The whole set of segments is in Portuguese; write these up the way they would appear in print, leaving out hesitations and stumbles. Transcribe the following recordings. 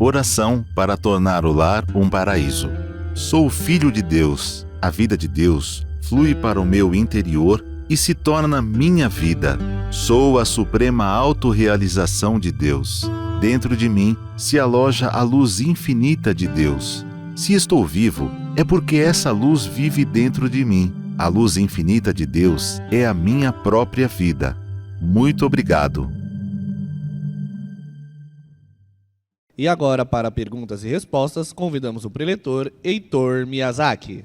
Oração para tornar o lar um paraíso. Sou filho de Deus. A vida de Deus flui para o meu interior e se torna minha vida. Sou a suprema autorrealização de Deus. Dentro de mim se aloja a luz infinita de Deus. Se estou vivo, é porque essa luz vive dentro de mim. A luz infinita de Deus é a minha própria vida. Muito obrigado. E agora, para perguntas e respostas, convidamos o preletor Heitor Miyazaki.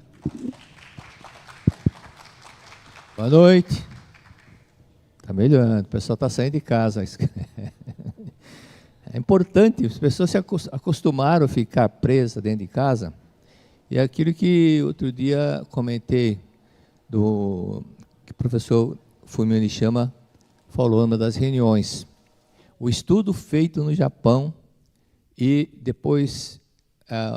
Boa noite. Está melhorando, o pessoal está saindo de casa. É importante, as pessoas se acostumaram a ficar presas dentro de casa. E é aquilo que outro dia comentei, que o professor Fumio Nishiyama falou numa das reuniões. O estudo feito no Japão e depois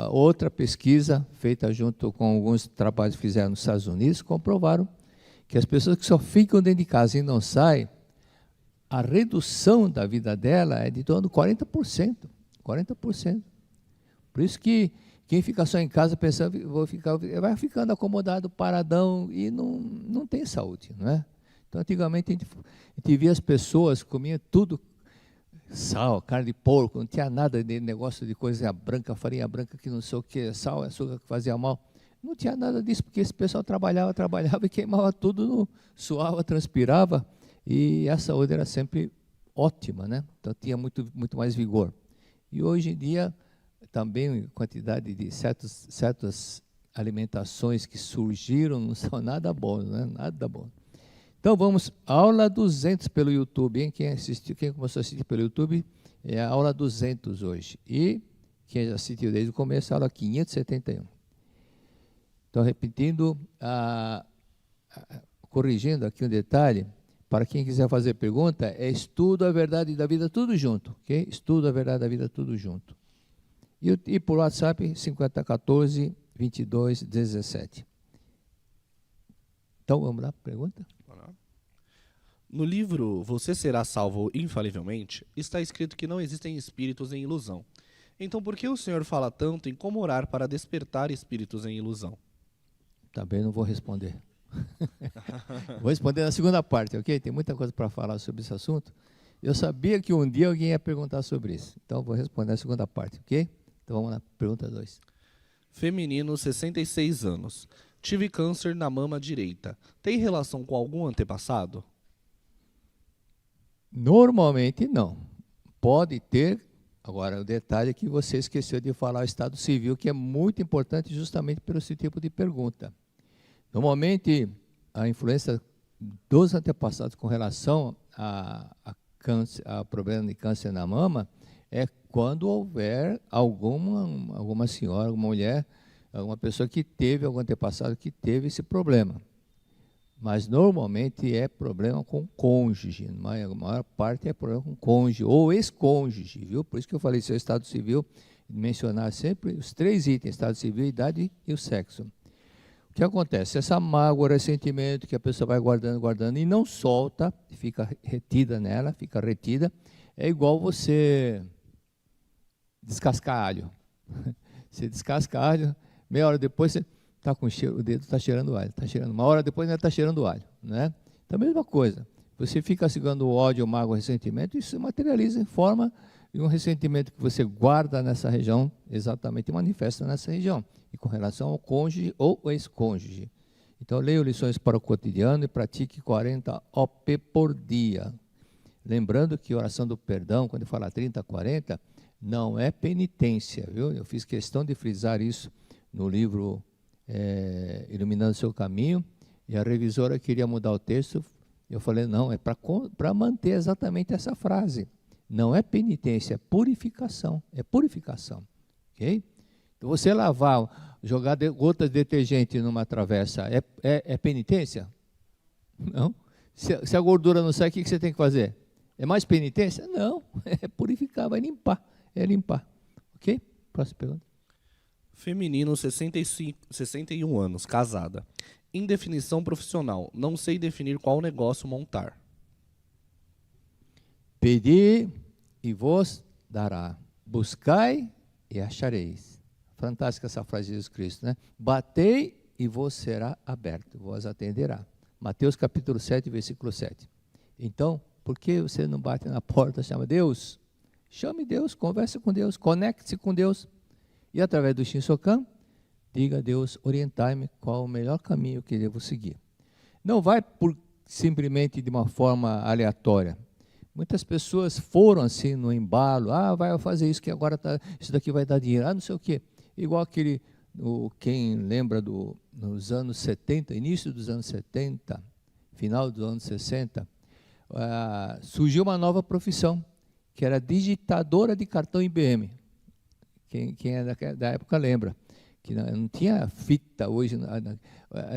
outra pesquisa feita junto com alguns trabalhos que fizeram nos Estados Unidos comprovaram que as pessoas que só ficam dentro de casa e não saem, a redução da vida dela é de torno de 40%. 40%. Por isso que quem fica só em casa pensando, vai ficando acomodado, paradão, e não tem saúde, não é? Então, antigamente, a gente via as pessoas, comiam tudo, sal, carne de porco, não tinha nada de negócio de coisa branca, farinha branca, que não sei o que, sal, açúcar que fazia mal. Não tinha nada disso, porque esse pessoal trabalhava e queimava tudo, suava, transpirava, e a saúde era sempre ótima, né? Então, tinha muito mais vigor. E hoje em dia, também a quantidade de certas alimentações que surgiram não são nada bons, né? Nada bom. Então vamos, aula 200 pelo YouTube, hein? Quem começou a assistir pelo YouTube, é a aula 200 hoje. E quem já assistiu desde o começo, a aula 571. Então, repetindo, corrigindo aqui um detalhe, para quem quiser fazer pergunta, é estudo a verdade da vida tudo junto, ok? Estudo a verdade da vida tudo junto. E por WhatsApp, 5014-2217. Então, vamos lá, pergunta? No livro Você Será Salvo Infalivelmente, está escrito que não existem espíritos em ilusão. Então, por que o senhor fala tanto em como orar para despertar espíritos em ilusão? Também não vou responder. Vou responder na segunda parte, ok? Tem muita coisa para falar sobre esse assunto. Eu sabia que um dia alguém ia perguntar sobre isso. Então, vou responder na segunda parte, ok? Então, vamos lá, pergunta 2. Feminino, 66 anos. Tive câncer na mama direita. Tem relação com algum antepassado? Normalmente, não. Pode ter. Agora, o detalhe é que você esqueceu de falar o estado civil, que é muito importante justamente por esse tipo de pergunta. Normalmente, a influência dos antepassados com relação a problema de câncer na mama é quando houver alguma senhora, alguma mulher, alguma pessoa que teve, algum antepassado que teve esse problema. Mas normalmente é problema com cônjuge, a maior parte é problema com cônjuge ou ex-cônjuge, viu? Por isso que eu falei seu estado civil, mencionar sempre os 3 itens, estado civil, idade e o sexo. O que acontece? Essa mágoa, ressentimento que a pessoa vai guardando e não solta, fica retida nela, fica retida, é igual você descascar alho. Você descasca alho, meia hora depois você está com cheiro, o dedo está cheirando alho, está cheirando, uma hora depois ainda está cheirando alho, né? Então, a mesma coisa, você fica segurando o ódio, mágoa, ressentimento, isso se materializa em forma de um ressentimento que você guarda nessa região, exatamente manifesta nessa região, e com relação ao cônjuge ou ex-cônjuge. Então, leia lições para o cotidiano e pratique 40 OP por dia. Lembrando que a oração do perdão, quando fala 30, 40, não é penitência, viu? Eu fiz questão de frisar isso no livro Iluminando o Seu Caminho, e a revisora queria mudar o texto. Eu falei, não, é para manter exatamente essa frase. Não é penitência, é purificação. É purificação, ok? Então, você lavar, jogar gotas de detergente numa travessa, é penitência? Não. Se a gordura não sai, o que você tem que fazer? É mais penitência? Não, é purificar, vai limpar. É limpar. Ok? Próxima pergunta. Feminino, 61 anos, casada. Indefinição profissional. Não sei definir qual negócio montar. Pedi e vos dará. Buscai e achareis. Fantástica essa frase de Jesus Cristo, né? Batei e vos será aberto, vos atenderá. Mateus capítulo 7, versículo 7. Então, por que você não bate na porta, chama Deus? Chame Deus, converse com Deus, conecte-se com Deus. E através do Shinsokan, diga a Deus, orientai-me qual o melhor caminho que devo seguir. Não vai simplesmente de uma forma aleatória. Muitas pessoas foram assim no embalo, vai fazer isso que agora isso daqui vai dar dinheiro, não sei o quê. Igual quem lembra nos anos 70, início dos anos 70, final dos anos 60, surgiu uma nova profissão, que era digitadora de cartão IBM. Quem é da época lembra, que não tinha fita hoje,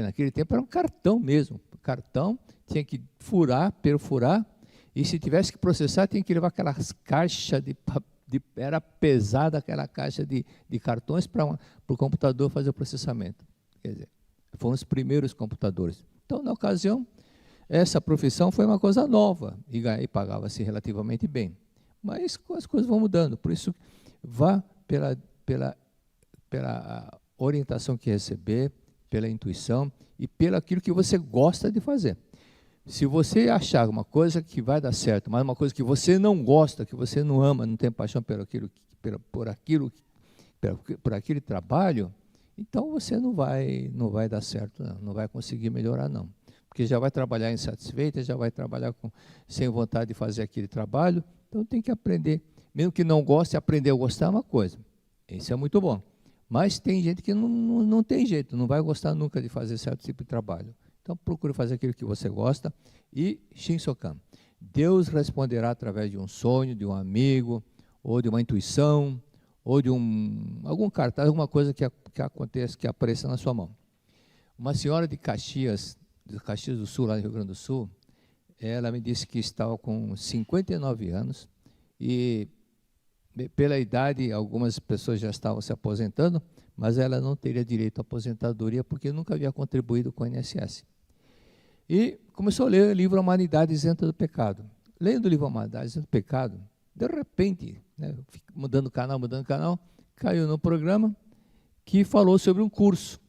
naquele tempo era um cartão mesmo. O cartão tinha que perfurar, e se tivesse que processar, tinha que levar aquelas caixas era pesada aquela caixa de cartões para o computador fazer o processamento. Quer dizer, foram os primeiros computadores. Então, na ocasião, essa profissão foi uma coisa nova e pagava-se relativamente bem. Mas as coisas vão mudando, por isso vá pela orientação que receber, pela intuição e pelo aquilo que você gosta de fazer. Se você achar uma coisa que vai dar certo, mas uma coisa que você não gosta, que você não ama, não tem paixão por aquele trabalho, então você não vai dar certo, não vai conseguir melhorar, não. Porque já vai trabalhar insatisfeita, já vai trabalhar sem vontade de fazer aquele trabalho, então tem que aprender. Mesmo que não goste, aprender a gostar é uma coisa. Isso é muito bom. Mas tem gente que não tem jeito, não vai gostar nunca de fazer certo tipo de trabalho. Então, procure fazer aquilo que você gosta e Shinsokan. Deus responderá através de um sonho, de um amigo, ou de uma intuição, ou de algum cartaz, alguma coisa que aconteça, que apareça na sua mão. Uma senhora de Caxias do Sul, lá no Rio Grande do Sul, ela me disse que estava com 59 anos e, pela idade, algumas pessoas já estavam se aposentando, mas ela não teria direito à aposentadoria porque nunca havia contribuído com o INSS. E começou a ler o livro Humanidade Isenta do Pecado. Lendo o livro Humanidade Isenta do Pecado, de repente, mudando canal, caiu no programa que falou sobre um curso.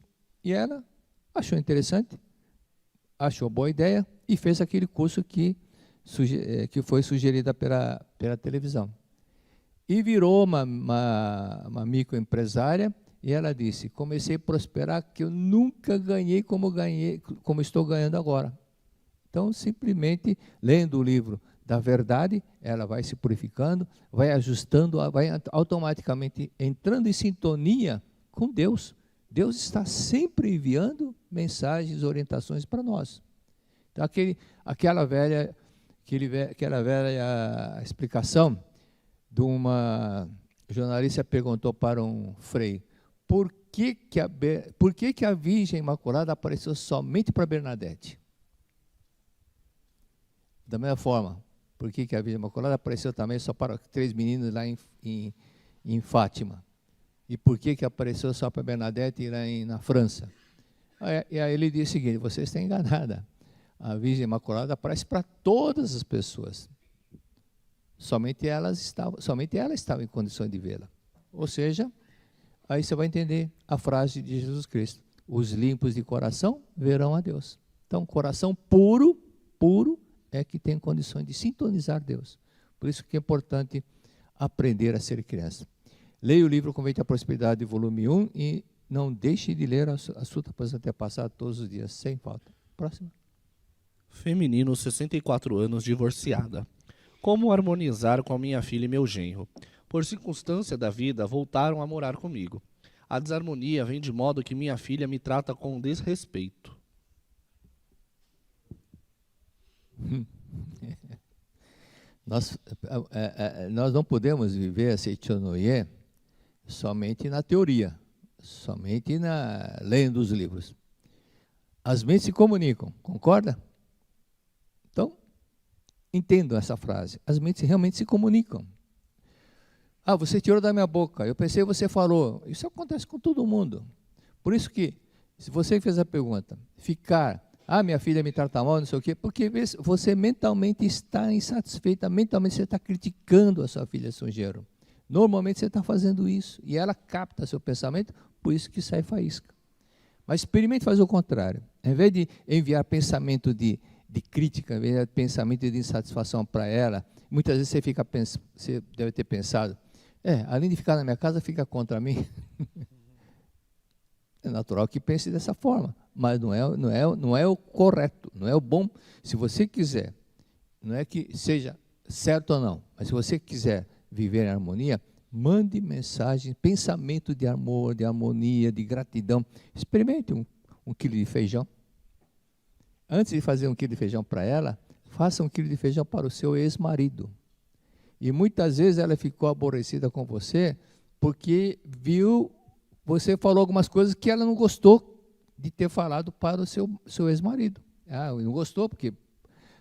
E ela achou interessante, achou boa ideia e fez aquele curso que foi sugerida pela televisão. E virou uma microempresária. E ela disse, comecei a prosperar que eu nunca ganhei como estou ganhando agora. Então, simplesmente, lendo o livro da verdade, ela vai se purificando, vai ajustando, vai automaticamente entrando em sintonia com Deus. Deus está sempre enviando mensagens, orientações para nós. Então, aquela velha explicação de uma jornalista perguntou para um frei, por que a Virgem Imaculada apareceu somente para Bernadette? Da mesma forma, por que a Virgem Imaculada apareceu também só para 3 meninos lá em Fátima? E por que apareceu só para Bernadette lá na França? E aí ele disse o seguinte, você está enganada. A Virgem Imaculada aparece para todas as pessoas. Somente ela estava em condições de vê-la. Ou seja, aí você vai entender a frase de Jesus Cristo. Os limpos de coração verão a Deus. Então, coração puro é que tem condições de sintonizar Deus. Por isso que é importante aprender a ser criança. Leia o livro Convite à Prosperidade, volume 1, e não deixe de ler a Sutta Antepassada todos os dias, sem falta. Próximo. Feminino, 64 anos, divorciada. Como harmonizar com a minha filha e meu genro? Por circunstância da vida, voltaram a morar comigo. A desarmonia vem de modo que minha filha me trata com desrespeito. Nós não podemos viver a Seichonoye somente na teoria, somente lendo os livros. As mentes se comunicam, concorda? Então, entendam essa frase. As mentes realmente se comunicam. Você tirou da minha boca, eu pensei que você falou. Isso acontece com todo mundo. Por isso que, se você fez a pergunta, minha filha me trata mal, não sei o quê, porque você mentalmente está insatisfeita, mentalmente você está criticando a sua filha, seu genro. Normalmente você está fazendo isso, e ela capta seu pensamento, por isso que sai faísca. Mas experimente fazer o contrário. Em vez de enviar pensamento de crítica, em vez de pensamento de insatisfação para ela, muitas vezes você deve ter pensado, além de ficar na minha casa, fica contra mim. É natural que pense dessa forma, mas não é o correto, não é o bom. Se você quiser, não é que seja certo ou não, mas se você quiser viver em harmonia, mande mensagem, pensamento de amor, de harmonia, de gratidão. Experimente um quilo de feijão. Antes de fazer 1 quilo de feijão para ela, faça 1 quilo de feijão para o seu ex-marido. E muitas vezes ela ficou aborrecida com você porque viu, você falou algumas coisas que ela não gostou de ter falado para o seu ex-marido. Não gostou porque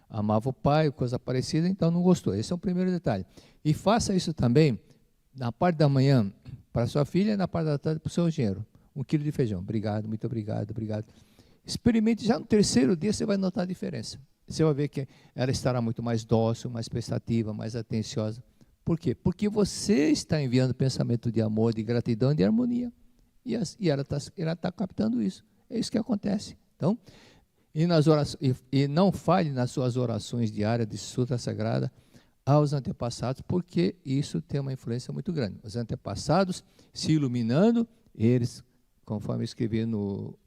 amava o pai, coisa parecida, então não gostou. Esse é o primeiro detalhe. E faça isso também na parte da manhã para sua filha e na parte da tarde para o seu genro. 1 quilo de feijão. Obrigado, muito obrigado, obrigado. Experimente, já no terceiro dia você vai notar a diferença. Você vai ver que ela estará muito mais dócil, mais prestativa, mais atenciosa. Por quê? Porque você está enviando pensamento de amor, de gratidão e de harmonia. E ela está captando isso. É isso que acontece. Então, e não falhe nas suas orações diárias de Sutra Sagrada aos antepassados, porque isso tem uma influência muito grande. Os antepassados se iluminando, eles, conforme eu escrevi no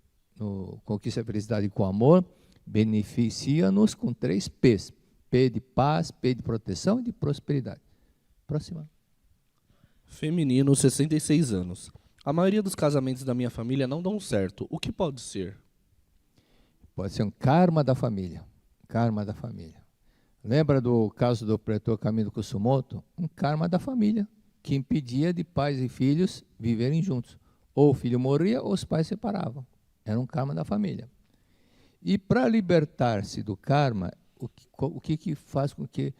Conquista a Felicidade com Amor, beneficia-nos com 3 P's. P de paz, P de proteção e de prosperidade. Próxima. Feminino, 66 anos. A maioria dos casamentos da minha família não dão certo. O que pode ser? Pode ser um karma da família. Karma da família. Lembra do caso do pretor Camilo Kusumoto? Um karma da família, que impedia de pais e filhos viverem juntos. Ou o filho morria ou os pais se separavam. Era um karma da família. E para libertar-se do karma, o que faz com que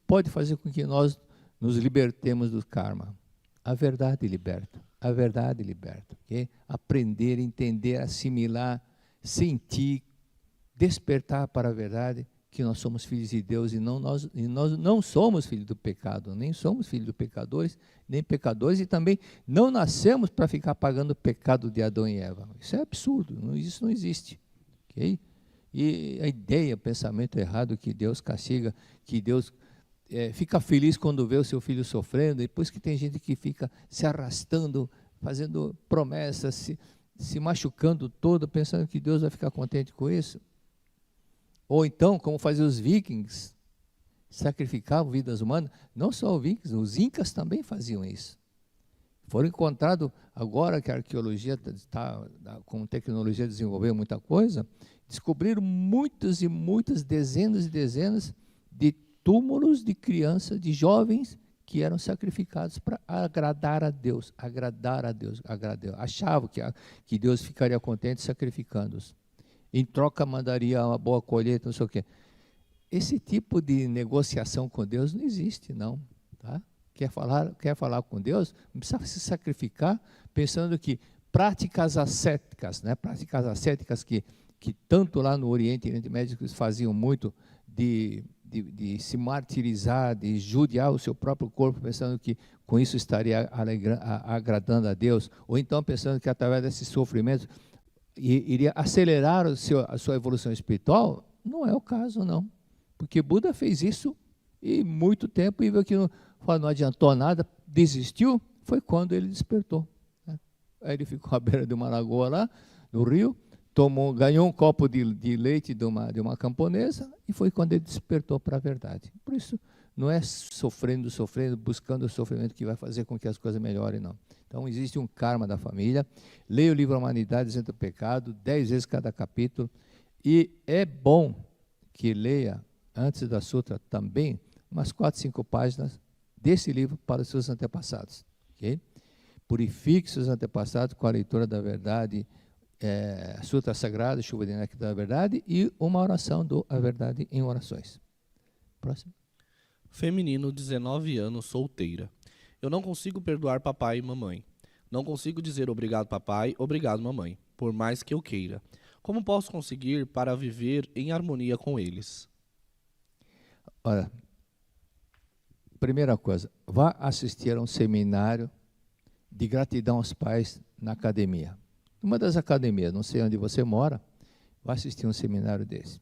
pode fazer com que nós nos libertemos do karma? A verdade liberta. A verdade liberta. Okay? Aprender, entender, assimilar, sentir, despertar para a verdade que nós somos filhos de Deus e nós não somos filhos do pecado, nem somos filhos de pecadores, nem pecadores, e também não nascemos para ficar pagando o pecado de Adão e Eva. Isso é absurdo, isso não existe. Okay? E a ideia, o pensamento errado que Deus castiga, que Deus fica feliz quando vê o seu filho sofrendo, depois que tem gente que fica se arrastando, fazendo promessas, se machucando todo, pensando que Deus vai ficar contente com isso. Ou então, como faziam os vikings, sacrificavam vidas humanas. Não só os vikings, os incas também faziam isso. Foram encontrados, agora que a arqueologia está com tecnologia, desenvolveu muita coisa, descobriram muitas e muitas, dezenas e dezenas de túmulos de crianças, de jovens que eram sacrificados para agradar a Deus, achavam que Deus ficaria contente sacrificando-os. Em troca mandaria uma boa colheita, não sei o quê. Esse tipo de negociação com Deus não existe, não. Tá? Quer falar com Deus, não precisa se sacrificar, pensando que práticas ascéticas, né? Práticas ascéticas que tanto lá no Oriente Médio eles faziam muito, de se martirizar, de judiar o seu próprio corpo, pensando que com isso estaria agradando a Deus, ou então pensando que através desse sofrimento iria acelerar a sua evolução espiritual. Não é o caso, não. Porque Buda fez isso e muito tempo, e viu que não adiantou nada, desistiu, foi quando ele despertou. Né? Aí ele ficou à beira de uma lagoa lá, no rio, ganhou um copo de leite de uma camponesa, e foi quando ele despertou para a verdade. Por isso, não é sofrendo, buscando o sofrimento que vai fazer com que as coisas melhorem, não. Então, existe um karma da família. Leia o livro Humanidade Isenta do Pecado, 10 vezes cada capítulo. E é bom que leia, antes da sutra, também, umas 4, 5 páginas desse livro para os seus antepassados. Okay? Purifique seus antepassados com a leitura da verdade, Sutra Sagrada, Chuva de Néctar da Verdade, e uma oração do A Verdade em Orações. Próximo. Feminino, 19 anos, solteira. Eu não consigo perdoar papai e mamãe. Não consigo dizer obrigado papai, obrigado mamãe, por mais que eu queira. Como posso conseguir para viver em harmonia com eles? Ora, primeira coisa, vá assistir a um seminário de gratidão aos pais na academia. Uma das academias, não sei onde você mora, vá assistir um seminário desse.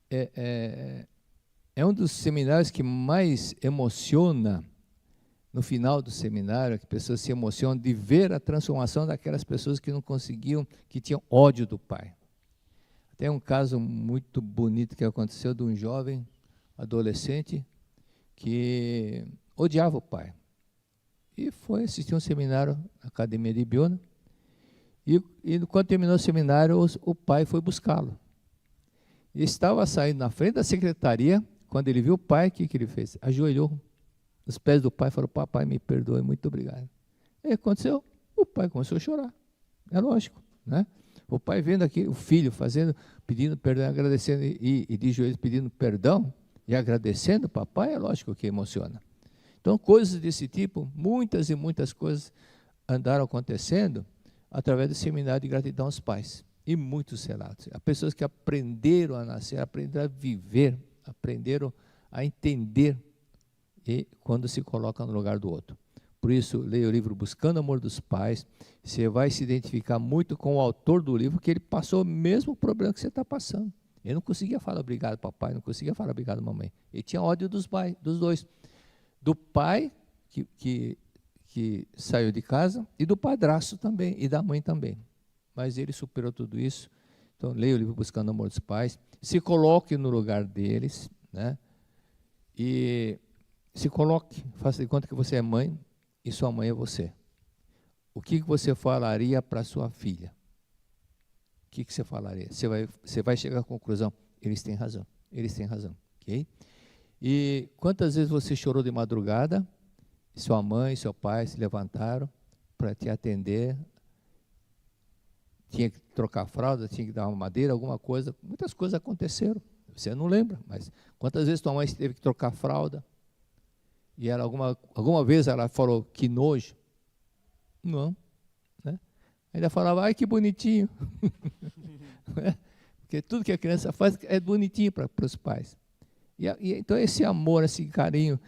É um dos seminários que mais emociona. No final do seminário, que pessoas se emocionam de ver a transformação daquelas pessoas que não conseguiam, que tinham ódio do pai. Tem um caso muito bonito que aconteceu de um jovem adolescente que odiava o pai. E foi assistir um seminário na Academia de Biona. E quando terminou o seminário, o pai foi buscá-lo. Ele estava saindo na frente da secretaria, quando ele viu o pai, o que ele fez? Ajoelhou nos pés do pai e falou: papai, me perdoe, muito obrigado. E aconteceu, o pai começou a chorar. É lógico, né? O pai vendo aqui o filho fazendo, pedindo perdão, agradecendo e de joelhos pedindo perdão e agradecendo o papai, é lógico que emociona. Então, coisas desse tipo, muitas e muitas coisas andaram acontecendo através do seminário de gratidão aos pais. E muitos relatos. Há pessoas que aprenderam a nascer, aprenderam a viver, aprenderam a entender e quando se coloca no lugar do outro. Por isso, leia o livro Buscando o Amor dos Pais. Você vai se identificar muito com o autor do livro, que ele passou o mesmo problema que você está passando. Ele não conseguia falar obrigado, papai, não conseguia falar obrigado, mamãe. Ele tinha ódio dos dois. Do pai, que saiu de casa, e do padrasto também, e da mãe também. Mas ele superou tudo isso. Então, leia o livro Buscando o Amor dos Pais. Se coloque no lugar deles, né? E se coloque, faça de conta que você é mãe e sua mãe é você. O que você falaria para sua filha? O que você falaria? Você vai chegar à conclusão, eles têm razão, ok? E quantas vezes você chorou de madrugada, sua mãe e seu pai se levantaram para te atender, tinha que trocar a fralda, tinha que dar uma madeira, alguma coisa, muitas coisas aconteceram, você não lembra, mas quantas vezes tua mãe teve que trocar a fralda, e ela, alguma vez ela falou, que nojo? Não. Né? Ainda falava, ai que bonitinho. Porque tudo que a criança faz é bonitinho para os pais. Então esse amor, esse carinho,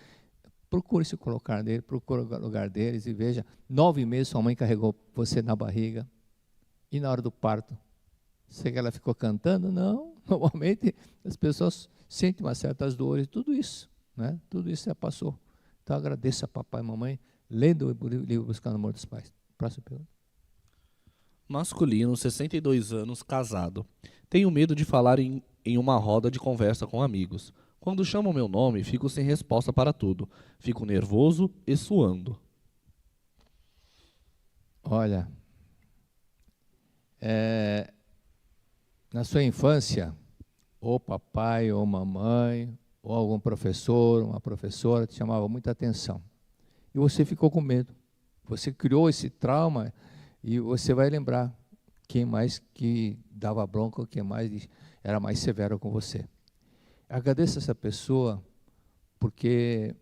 procure se colocar nele, procure o lugar deles e veja, 9 meses sua mãe carregou você na barriga, e na hora do parto, sei que ela ficou cantando? Não, normalmente as pessoas sentem umas certas dores, tudo isso, né? Tudo isso já passou. Então agradeça a papai e mamãe, lendo o livro Buscando o Amor dos Pais. Próxima pergunta. Masculino, 62 anos, casado. Tenho medo de falar em uma roda de conversa com amigos. Quando chamam meu nome, fico sem resposta para tudo. Fico nervoso e suando. Olha, na sua infância, ou papai ou mamãe, ou algum professor, uma professora te chamava muita atenção. E você ficou com medo. Você criou esse trauma e você vai lembrar quem mais que dava bronca, quem mais era mais severo com você. Agradeça essa pessoa, porque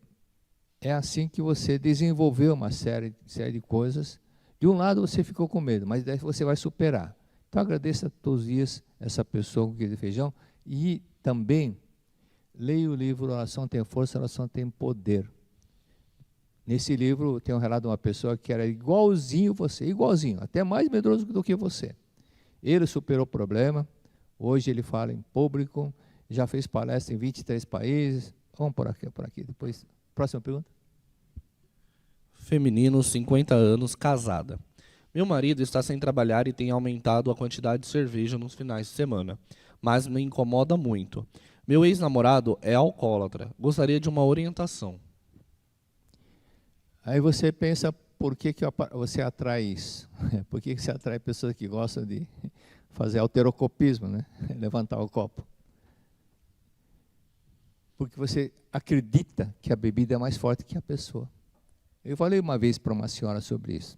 é assim que você desenvolveu uma série de coisas. De um lado você ficou com medo, mas daí você vai superar. Então agradeça todos os dias essa pessoa com queijo e feijão e também leia o livro Oração Tem Força, Oração Tem Poder. Nesse livro tem um relato de uma pessoa que era igualzinho você, igualzinho, até mais medroso do que você. Ele superou o problema, hoje ele fala em público, já fez palestra em 23 países. Vamos por aqui. Depois, próxima pergunta. Feminino, 50 anos, casada. Meu marido está sem trabalhar e tem aumentado a quantidade de cerveja nos finais de semana, mas me incomoda muito. Meu ex-namorado é alcoólatra. Gostaria de uma orientação. Aí você pensa, por que você atrai isso? Por que você atrai pessoas que gostam de fazer alterocopismo, né? Levantar o copo? Porque você acredita que a bebida é mais forte que a pessoa. Eu falei uma vez para uma senhora sobre isso.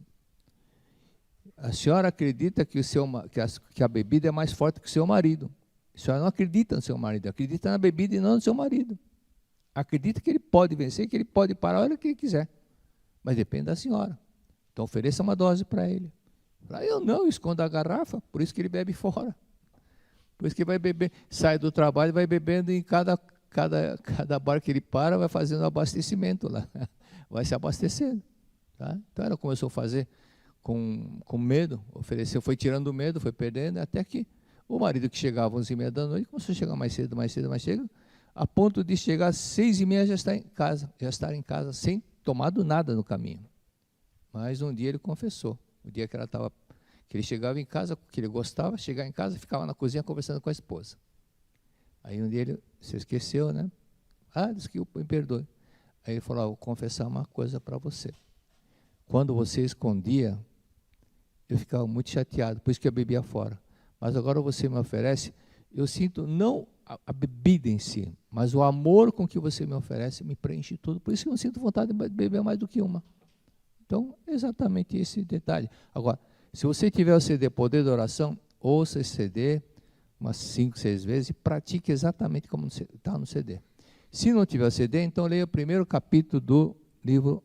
A senhora acredita que a bebida é mais forte que o seu marido. A senhora não acredita no seu marido, acredita na bebida e não no seu marido. Acredita que ele pode vencer, que ele pode parar a hora que ele quiser. Mas depende da senhora. Então ofereça uma dose para ele. Eu não, escondo a garrafa, por isso que ele bebe fora. Por isso que vai beber, sai do trabalho e vai bebendo em cada cada bar que ele para vai fazendo abastecimento lá, vai se abastecendo. Tá? Então ela começou a fazer com medo, ofereceu, foi tirando o medo, foi perdendo, até que o marido que chegava às 11h30 da noite começou a chegar mais cedo, a ponto de chegar às 6h30 já estar em casa, sem tomado nada no caminho. Mas um dia ele confessou, o dia que ele chegava em casa, que ele gostava, chegar em casa, ficava na cozinha conversando com a esposa. Aí um dia ele se esqueceu, né? Desculpa, me perdoe. Aí ele falou, vou confessar uma coisa para você. Quando você escondia, eu ficava muito chateado, por isso que eu bebia fora. Mas agora você me oferece, eu sinto não a bebida em si, mas o amor com que você me oferece me preenche tudo. Por isso que eu sinto vontade de beber mais do que uma. Então, exatamente esse detalhe. Agora, se você tiver o CD Poder da Oração, ouça esse CD umas 5, 6 vezes e pratique exatamente como está no CD. Se não tiver o CD, então leia o primeiro capítulo do livro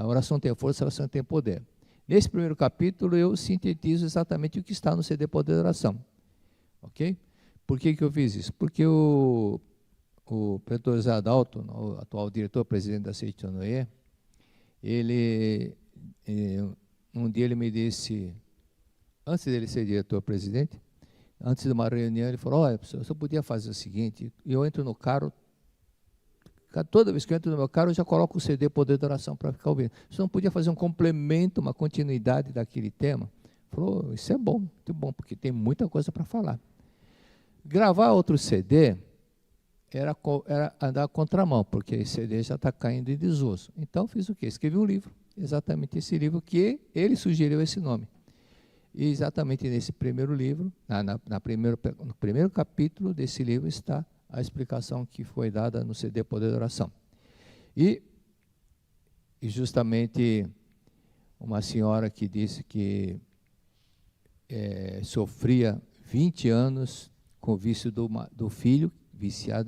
Oração tem Força, Oração tem Poder. Nesse primeiro capítulo, eu sintetizo exatamente o que está no CD Poder da Oração. Ok? Por que eu fiz isso? Porque o pretor José Adalto, o atual diretor-presidente da Seitonoye, um dia ele me disse, antes dele ser diretor-presidente, antes de uma reunião, ele falou, olha, professor, eu podia fazer o seguinte, eu entro no carro, toda vez que eu entro no meu carro, eu já coloco o CD Poder da Oração para ficar ouvindo. Você não podia fazer um complemento, uma continuidade daquele tema? Falou, isso é bom, muito bom, porque tem muita coisa para falar. Gravar outro CD era andar contramão, porque esse CD já está caindo em desuso. Então, fiz o quê? Escrevi um livro, exatamente esse livro que ele sugeriu esse nome. E exatamente nesse primeiro livro, no primeiro capítulo desse livro está a explicação que foi dada no CD Poder da Oração. E justamente uma senhora que disse que sofria 20 anos com o vício do filho,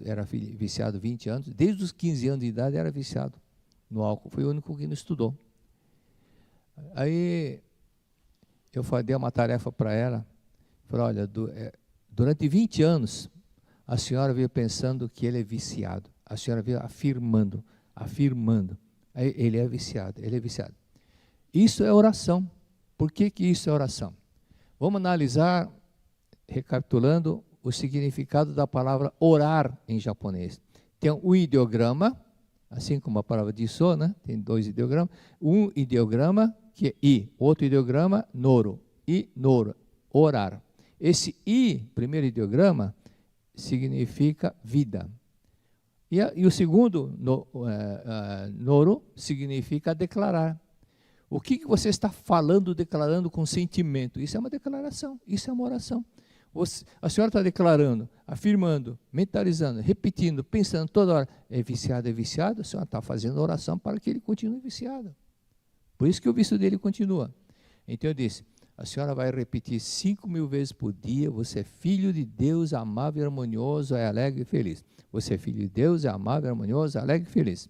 era viciado 20 anos, desde os 15 anos de idade era viciado no álcool, foi o único que não estudou. Aí eu dei uma tarefa para ela, falei, olha, durante 20 anos, a senhora veio pensando que ele é viciado, a senhora veio afirmando, aí ele é viciado. Isso é oração. Por que isso é oração? Vamos analisar, recapitulando, o significado da palavra orar em japonês. Tem um ideograma, assim como a palavra de so, né? Tem 2 ideogramas. Um ideograma que é i, outro ideograma, noro. I, noro, orar. Esse i, primeiro ideograma, significa vida. E o segundo, noro, significa declarar. O que você está falando, declarando com sentimento? Isso é uma declaração, isso é uma oração. A senhora está declarando, afirmando, mentalizando, repetindo, pensando toda hora, é viciado, a senhora está fazendo oração para que ele continue viciado. Por isso que o vício dele continua. Então eu disse, a senhora vai repetir 5.000 vezes por dia, você é filho de Deus, amável, harmonioso, é alegre e feliz. Você é filho de Deus, é amável, harmonioso, alegre e feliz.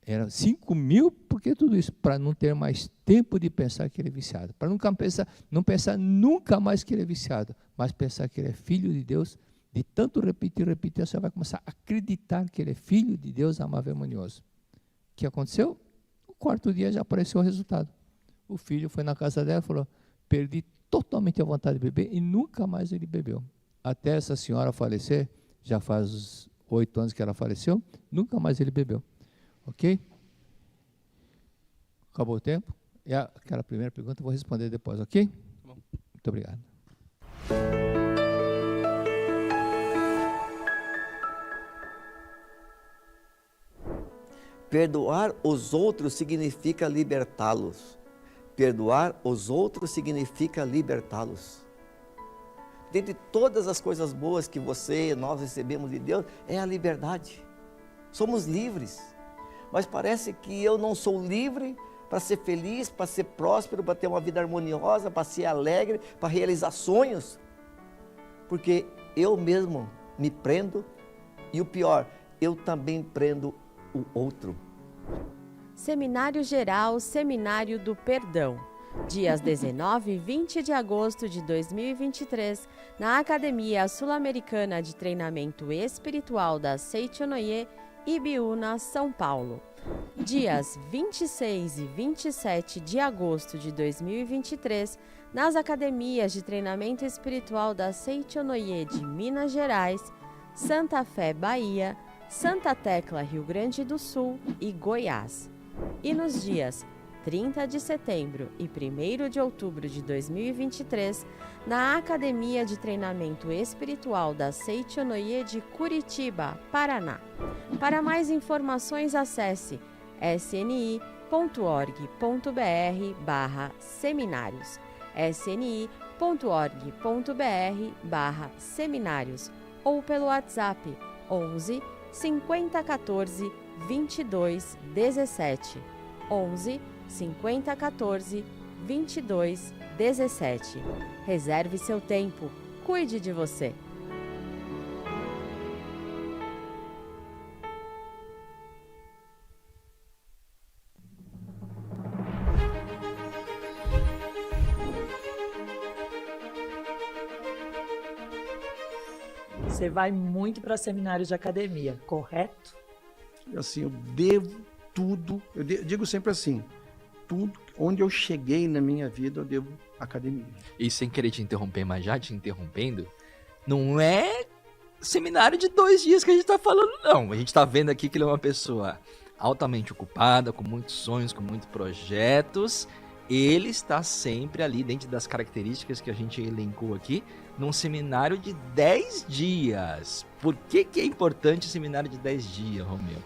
Era 5.000, por que tudo isso? Para não ter mais tempo de pensar que ele é viciado. Para não pensar nunca mais que ele é viciado, mas pensar que ele é filho de Deus. De tanto repetir, você vai começar a acreditar que ele é filho de Deus, amável e harmonioso. O que aconteceu? No 4º dia já apareceu o resultado. O filho foi na casa dela e falou, perdi totalmente a vontade de beber, e nunca mais ele bebeu. Até essa senhora falecer, já faz 8 anos que ela faleceu, nunca mais ele bebeu. Ok? Acabou o tempo? E aquela primeira pergunta eu vou responder depois, ok? Tá bom. Muito obrigado. Perdoar os outros significa libertá-los. Perdoar os outros significa libertá-los. Dentre todas as coisas boas que nós recebemos de Deus, é a liberdade. Somos livres. Mas parece que eu não sou livre para ser feliz, para ser próspero, para ter uma vida harmoniosa, para ser alegre, para realizar sonhos. Porque eu mesmo me prendo e o pior, eu também prendo o outro. Seminário Geral, Seminário do Perdão. dias 19 e 20 de agosto de 2023, na Academia Sul-Americana de Treinamento Espiritual da Seichonoye, Ibiúna, São Paulo. Dias 26 e 27 de agosto de 2023, nas Academias de Treinamento Espiritual da Seichonoye de Minas Gerais, Santa Fé, Bahia, Santa Tecla, Rio Grande do Sul e Goiás. E nos dias 30 de setembro e 1º de outubro de 2023, na Academia de Treinamento Espiritual da Seichonoye de Curitiba, Paraná. Para mais informações, acesse sni.org.br/seminários, sni.org.br/seminários ou pelo WhatsApp 11 50 14 22 17, 11 50 14 22 17. Reserve seu tempo, cuide de você. Você vai muito para seminários de academia, correto? Assim, eu devo tudo, eu digo sempre assim, tudo onde eu cheguei na minha vida eu devo à academia. E sem querer te interromper, mas já te interrompendo, não é seminário de 2 dias que a gente tá falando, não. A gente tá vendo aqui que ele é uma pessoa altamente ocupada, com muitos sonhos, com muitos projetos. Ele está sempre ali, dentro das características que a gente elencou aqui, num seminário de 10 dias. Por que é importante o seminário de 10 dias, Romeu?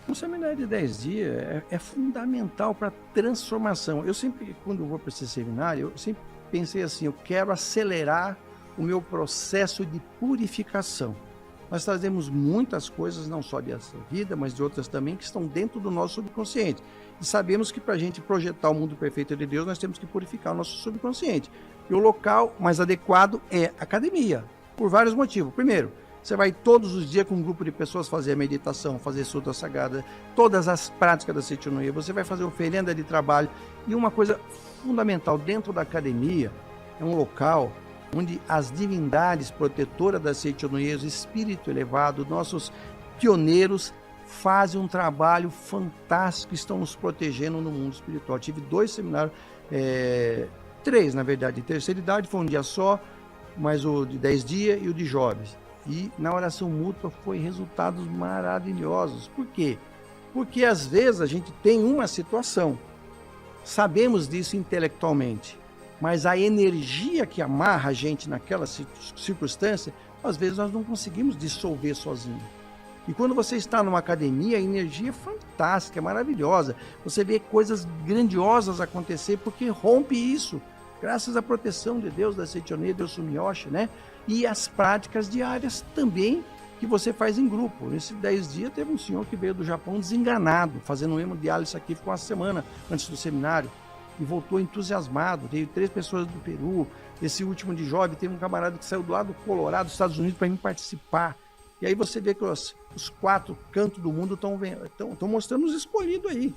Um seminário de 10 dias é fundamental para transformação. Eu sempre, quando eu vou para esse seminário, eu sempre pensei assim, eu quero acelerar o meu processo de purificação. Nós trazemos muitas coisas, não só dessa vida, mas de outras também, que estão dentro do nosso subconsciente. E sabemos que para a gente projetar o mundo perfeito de Deus, nós temos que purificar o nosso subconsciente. E o local mais adequado é a academia, por vários motivos. Primeiro, você vai todos os dias com um grupo de pessoas fazer a meditação, fazer sutra sagrada, todas as práticas da Seichonoye, você vai fazer oferenda de trabalho. E uma coisa fundamental dentro da academia é um local onde as divindades protetoras da Seichonoye, os espíritos elevados, nossos pioneiros, fazem um trabalho fantástico, estão nos protegendo no mundo espiritual. Tive 2 seminários, 3 na verdade, de terceira idade, foi um dia só, mas o de 10 dias e o de jovens. E na oração mútua foi resultados maravilhosos. Por quê? Porque às vezes a gente tem uma situação, sabemos disso intelectualmente, mas a energia que amarra a gente naquela circunstância, às vezes nós não conseguimos dissolver sozinho. E quando você está numa academia, a energia é fantástica, é maravilhosa. Você vê coisas grandiosas acontecer porque rompe isso, graças à proteção de Deus, da Seichonoye, Deus Sumiyoshi, né? E as práticas diárias também que você faz em grupo. Nesses 10 dias teve um senhor que veio do Japão desenganado, fazendo um hemodiálise aqui, ficou uma semana antes do seminário e voltou entusiasmado. Veio 3 pessoas do Peru. Esse último de jovem, teve um camarada que saiu do lado do Colorado, dos Estados Unidos, para vir participar. E aí você vê que os 4 cantos do mundo estão mostrando os escolhidos aí.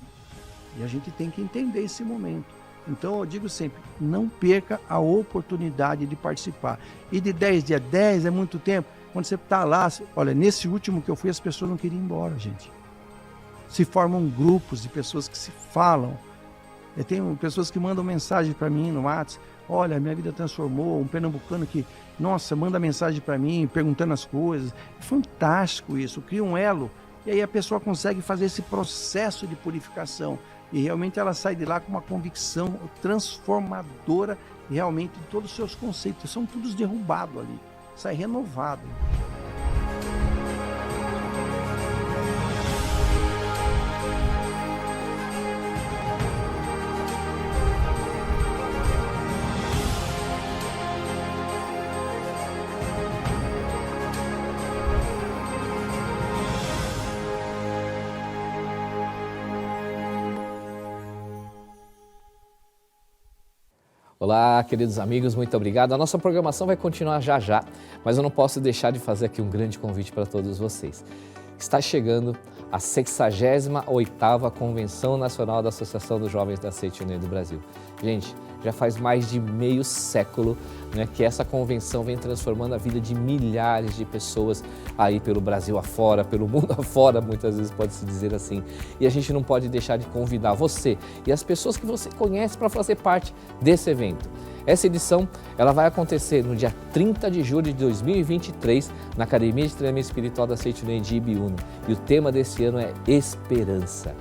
E a gente tem que entender esse momento. Então eu digo sempre, não perca a oportunidade de participar. E de 10 dias, 10 é muito tempo. Quando você está lá, olha, nesse último que eu fui, as pessoas não queriam ir embora, gente. Se formam grupos de pessoas que se falam. Eu tenho pessoas que mandam mensagem para mim no WhatsApp. Olha, minha vida transformou. Um pernambucano que, nossa, manda mensagem para mim, perguntando as coisas. É fantástico isso, cria um elo. E aí a pessoa consegue fazer esse processo de purificação. E realmente ela sai de lá com uma convicção transformadora, realmente de todos os seus conceitos. São todos derrubados ali. Sai renovado. Olá, queridos amigos, muito obrigado. A nossa programação vai continuar já já, mas eu não posso deixar de fazer aqui um grande convite para todos vocês. está chegando a 68ª Convenção Nacional da Associação dos Jovens da Seitianoye do Brasil. Gente, já faz mais de meio século, né, que essa convenção vem transformando a vida de milhares de pessoas aí pelo Brasil afora, pelo mundo afora, muitas vezes pode-se dizer assim. E a gente não pode deixar de convidar você e as pessoas que você conhece para fazer parte desse evento. Essa edição ela vai acontecer no dia 30 de julho de 2023 na Academia de Treinamento Espiritual da Seitianoye de Ibiúna. E o tema desse ano é Esperança.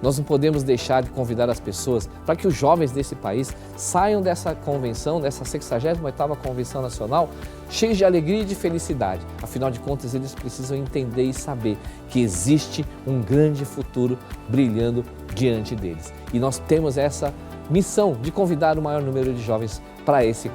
Nós não podemos deixar de convidar as pessoas para que os jovens desse país saiam dessa convenção, dessa 68ª Convenção Nacional, cheios de alegria e de felicidade. Afinal de contas, eles precisam entender e saber que existe um grande futuro brilhando diante deles. E nós temos essa missão de convidar o maior número de jovens para esse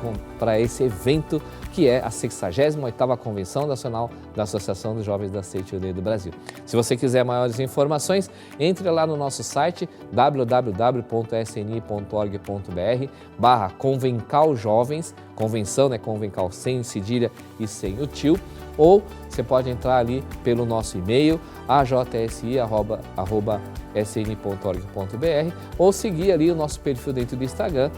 evento, que é a 68ª Convenção Nacional da Associação dos Jovens da Seitianoye do Brasil. Se você quiser maiores informações, entre lá no nosso site www.sni.org.br/convencaljovens, convenção, né, convencal sem cedilha e sem o tio, ou você pode entrar ali pelo nosso e-mail ajsi@sn.org.br ou seguir ali o nosso perfil dentro do Instagram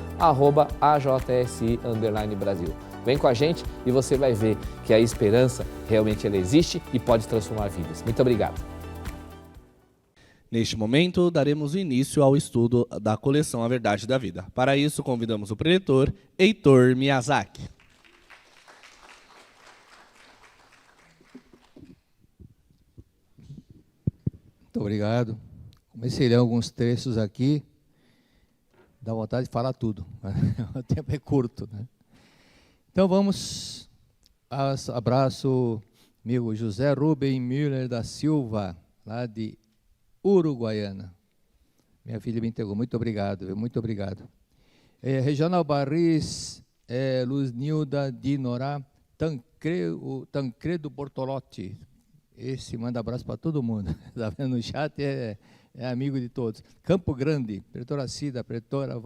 @ajsi_Brasil. Vem com a gente e você vai ver que a esperança realmente ela existe e pode transformar vidas. Muito obrigado. Neste momento, daremos início ao estudo da coleção A Verdade da Vida. Para isso, convidamos o preletor Heitor Miyazaki. Muito obrigado. Comecei a ler alguns textos aqui, dá vontade de falar tudo, o tempo é curto, né? Então vamos, abraço amigo José Rubem Müller da Silva, lá de Uruguaiana. Minha filha me entregou, muito obrigado, muito obrigado. Regional Barris, Luz Nilda Dinorá, Tancredo Bortolotti. Esse manda abraço para todo mundo. Está vendo no chat, é amigo de todos. Campo Grande, Pretora Cida, Pretora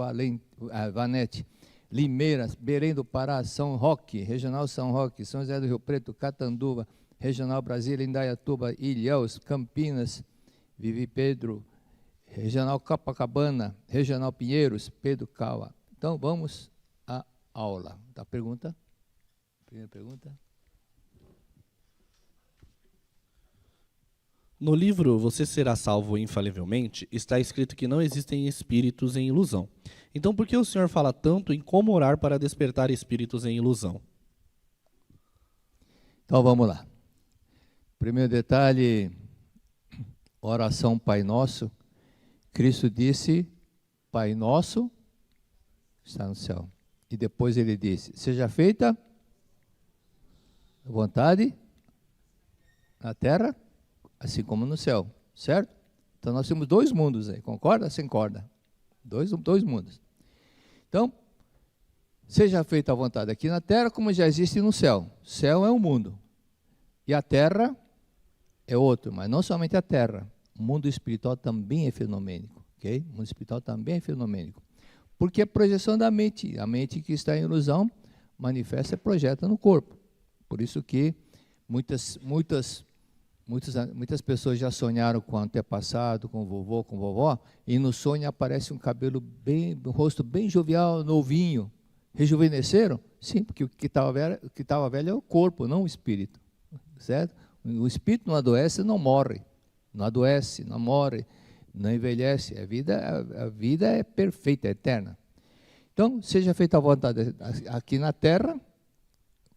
Vanete, Limeiras, Belém do Pará, São Roque, Regional São Roque, São José do Rio Preto, Catanduva, Regional Brasília, Indaiatuba, Ilhéus, Campinas, Vivi Pedro, Regional Copacabana, Regional Pinheiros, Pedro Caua. Então vamos à aula. Tá, pergunta? Primeira pergunta. No livro Você Será Salvo Infalivelmente, está escrito que não existem espíritos em ilusão. Então, por que o senhor fala tanto em como orar para despertar espíritos em ilusão? Então, vamos lá. Primeiro detalhe, oração Pai Nosso. Cristo disse, Pai Nosso está no céu. E depois ele disse, seja feita a vontade na terra, assim como no céu, certo? Então nós temos dois mundos aí, concorda? Sem corda. Dois mundos. Então, seja feita a vontade aqui na terra, como já existe no céu. O céu é um mundo. E a terra é outro, mas não somente a terra. O mundo espiritual também é fenomênico, ok? O mundo espiritual também é fenomênico. Porque é projeção da mente. A mente que está em ilusão manifesta e projeta no corpo. Por isso que muitas pessoas já sonharam com o antepassado, com o vovô, com a vovó, e no sonho aparece um cabelo bem, um rosto bem jovial, novinho. Rejuvenesceram? Sim, porque o que estava velho é o corpo, não o espírito. Certo? O espírito não adoece, não morre. Não adoece, não morre, não envelhece. A vida é perfeita, é eterna. Então, seja feita a vontade aqui na terra,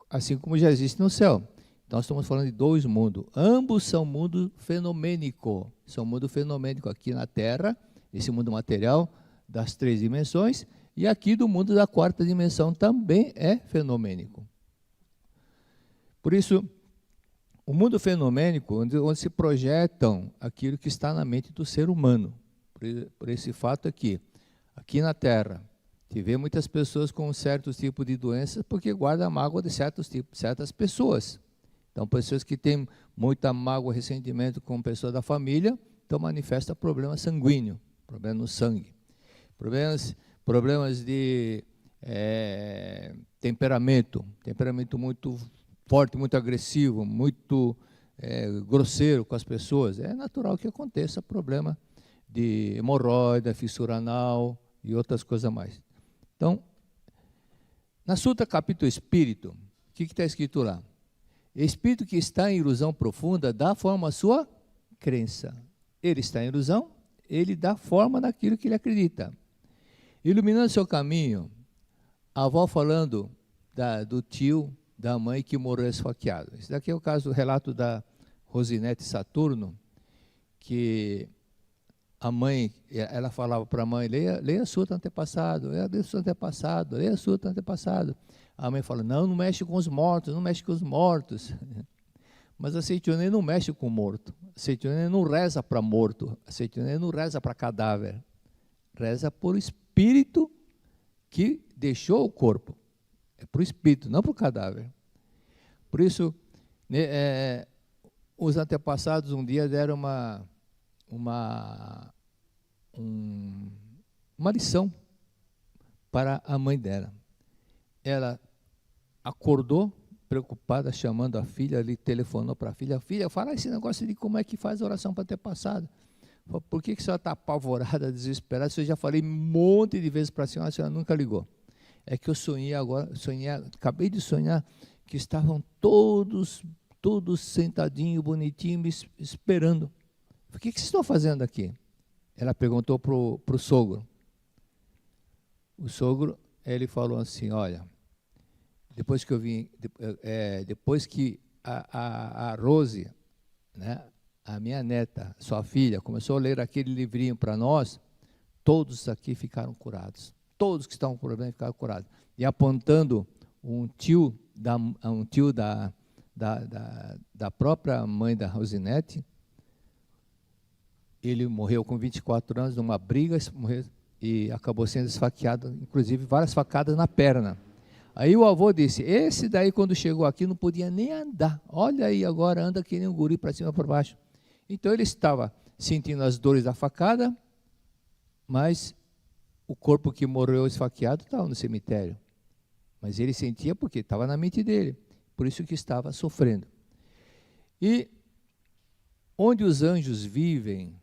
assim como já existe no céu. Nós estamos falando de dois mundos. Ambos são mundo fenomênico. São mundo fenomênico aqui na Terra, esse mundo material das 3 dimensões, e aqui do mundo da 4ª dimensão também é fenomênico. Por isso, o mundo fenomênico, onde se projetam aquilo que está na mente do ser humano. Por esse fato aqui na Terra, se vê muitas pessoas com certos tipos de doenças porque guardam a mágoa de certas pessoas. Então, pessoas que têm muita mágoa, ressentimento com pessoas da família, então manifesta problema sanguíneo, problema no sangue. Problemas de temperamento muito forte, muito agressivo, muito grosseiro com as pessoas. É natural que aconteça problema de hemorroida, fissura anal e outras coisas mais. Então, na Sutra capítulo Espírito, o que está escrito lá? Espírito que está em ilusão profunda dá forma à sua crença. Ele está em ilusão, ele dá forma naquilo que ele acredita. Iluminando seu caminho, a avó falando do tio, da mãe que morreu esfaqueado. Esse daqui é o caso, o relato da Rosinete Saturno, que a mãe, ela falava para a mãe, leia a Sutra Antepassado, leia a Sutra Antepassado, leia a Sutra Antepassado. A mãe fala, não mexe com os mortos, não mexe com os mortos. Mas a Seitonê não mexe com o morto. A Seitonê não reza para morto. A Seitonê não reza para cadáver. Reza por espírito que deixou o corpo. É para o espírito, não para o cadáver. Por isso, os antepassados um dia deram uma lição para a mãe dela. Ela acordou preocupada, chamando a filha, ali telefonou para a filha, fala esse negócio de como é que faz a oração para ter passado. Por que a senhora está apavorada, desesperada? Eu já falei um monte de vezes para a senhora nunca ligou. É que eu sonhei agora, acabei de sonhar que estavam todos sentadinhos, bonitinhos, esperando. O que vocês estão fazendo aqui? Ela perguntou para o sogro. O sogro, ele falou assim, olha, depois que eu vim, depois que a Rose, né, a minha neta, sua filha, começou a ler aquele livrinho para nós, todos aqui ficaram curados. Todos que estavam com problema ficaram curados. E apontando um tio da própria mãe da Rosinete, ele morreu com 24 anos numa briga, morreu, e acabou sendo esfaqueado, inclusive várias facadas na perna. Aí o avô disse, esse daí quando chegou aqui não podia nem andar, olha aí agora, anda que nem um guri para cima e para baixo. Então ele estava sentindo as dores da facada, mas o corpo que morreu esfaqueado estava no cemitério. Mas ele sentia porque estava na mente dele, por isso que estava sofrendo. E onde os anjos vivem,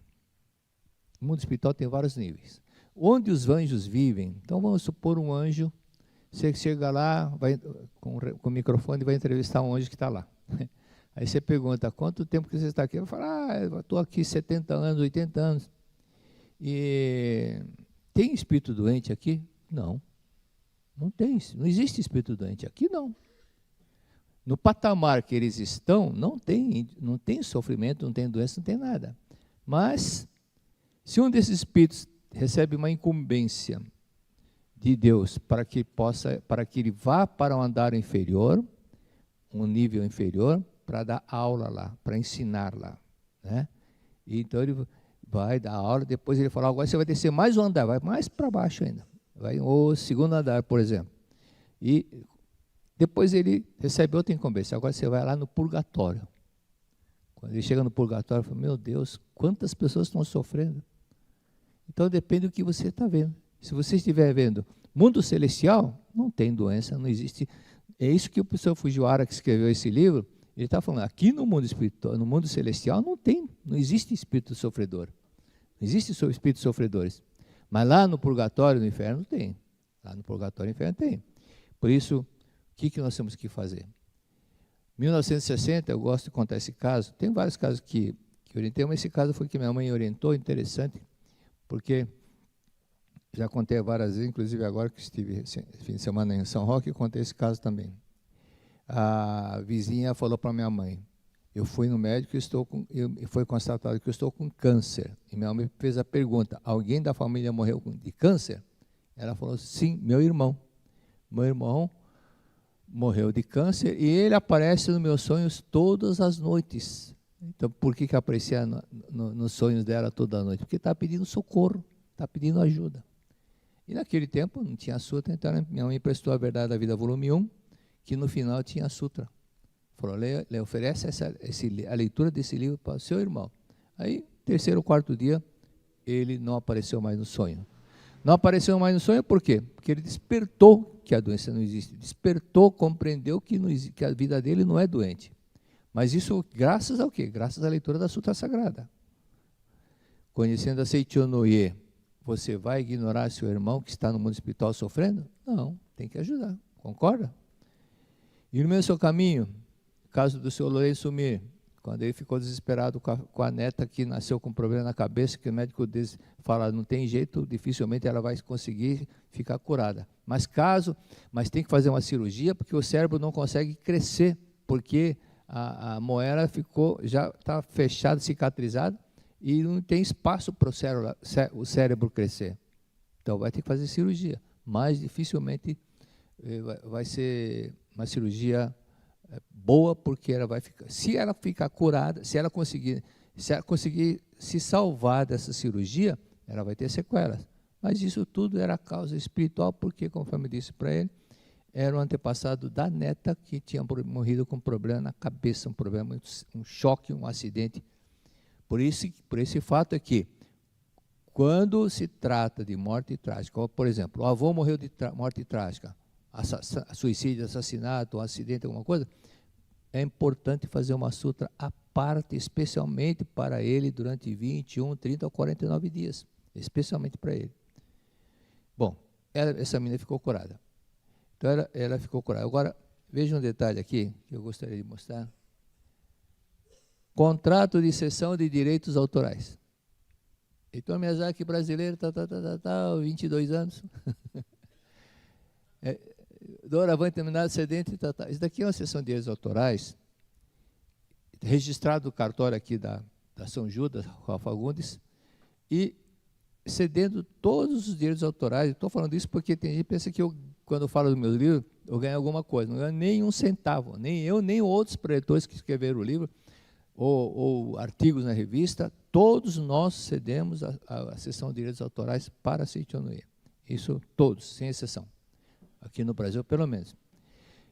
o mundo espiritual tem vários níveis. Onde os anjos vivem, então vamos supor um anjo, você chega lá, vai, com o microfone e vai entrevistar um anjo que está lá. Aí você pergunta, quanto tempo que você está aqui? Eu falo, eu estou aqui 70 anos, 80 anos. E tem espírito doente aqui? Não. Não tem, não existe espírito doente aqui, não. No patamar que eles estão, não tem sofrimento, não tem doença, não tem nada. Mas, se um desses espíritos recebe uma incumbência de Deus para que ele vá para um andar inferior, um nível inferior, para dar aula lá, para ensinar lá, né? E então ele vai dar aula, depois ele fala, agora você vai descer mais um andar, vai mais para baixo ainda, vai o segundo andar, por exemplo. E depois ele recebe outra incumbência, agora você vai lá no purgatório. Quando ele chega no purgatório, ele fala, meu Deus, quantas pessoas estão sofrendo? Então depende do que você está vendo. Se você estiver vendo mundo celestial, não tem doença, não existe. É isso que o professor Fujiwara, que escreveu esse livro, ele está falando, aqui no mundo espiritual, no mundo celestial, não existe espírito sofredor. Não existe espíritos sofredores. Mas lá no purgatório, no inferno, tem. Lá no purgatório e no inferno tem. Por isso, o que nós temos que fazer? 1960, eu gosto de contar esse caso. Tem vários casos que orientei, mas esse caso foi que minha mãe orientou, interessante, porque já contei várias vezes, inclusive agora que estive fim de semana em São Roque, contei esse caso também. A vizinha falou para minha mãe, eu fui no médico e foi constatado que eu estou com câncer. E minha mãe fez a pergunta, alguém da família morreu de câncer? Ela falou, sim, meu irmão. Meu irmão morreu de câncer e ele aparece nos meus sonhos todas as noites. Então, por que aparecia nos sonhos dela toda noite? Porque está pedindo socorro, está pedindo ajuda. E naquele tempo não tinha sutra, então minha mãe prestou A Verdade da Vida, volume 1, que no final tinha sutra. Falou, oferece a leitura desse livro para o seu irmão. Aí, terceiro ou quarto dia, ele não apareceu mais no sonho. Não apareceu mais no sonho por quê? Porque ele despertou que a doença não existe. Despertou, compreendeu que a vida dele não é doente. Mas isso graças ao quê? Graças à leitura da Sutra Sagrada. Conhecendo a Seichonoye, você vai ignorar seu irmão que está no mundo espiritual sofrendo? Não, tem que ajudar, concorda? E no mesmo caminho, caso do seu Lourenço Mir, quando ele ficou desesperado com a neta que nasceu com problema na cabeça, que o médico fala, não tem jeito, dificilmente ela vai conseguir ficar curada. Mas tem que fazer uma cirurgia, porque o cérebro não consegue crescer, porque a moela já está fechada, cicatrizada, e não tem espaço para o cérebro crescer. Então vai ter que fazer cirurgia, mas dificilmente vai ser uma cirurgia boa, porque ela vai ficar. Se ela ficar curada, se ela conseguir se salvar dessa cirurgia, ela vai ter sequelas. Mas isso tudo era causa espiritual, porque, conforme eu disse para ele, era um antepassado da neta que tinha morrido com um problema na cabeça, um choque, um acidente. Por esse fato é que, quando se trata de morte trágica, por exemplo, o avô morreu de morte trágica, suicídio, assassinato, um acidente, alguma coisa, é importante fazer uma sutra à parte, especialmente para ele, durante 21, 30 ou 49 dias, especialmente para ele. Bom, essa menina ficou curada. Então, ela ficou curada. Agora, veja um detalhe aqui, que eu gostaria de mostrar. Contrato de cessão de direitos autorais. Heitor Miyazaki, brasileiro, 22 anos. Doravante terminado excedente, Isso daqui é uma cessão de direitos autorais, registrado no cartório aqui da São Judas, Rua Fagundes, e cedendo todos os direitos autorais. Estou falando isso porque tem gente que pensa que quando eu falo dos meus livros, eu ganho alguma coisa. Não ganho nem um centavo, nem eu, nem outros preletores que escreveram o livro, ou artigos na revista, todos nós cedemos a cessão de direitos autorais para a Seichonoye. Isso todos, sem exceção. Aqui no Brasil, pelo menos.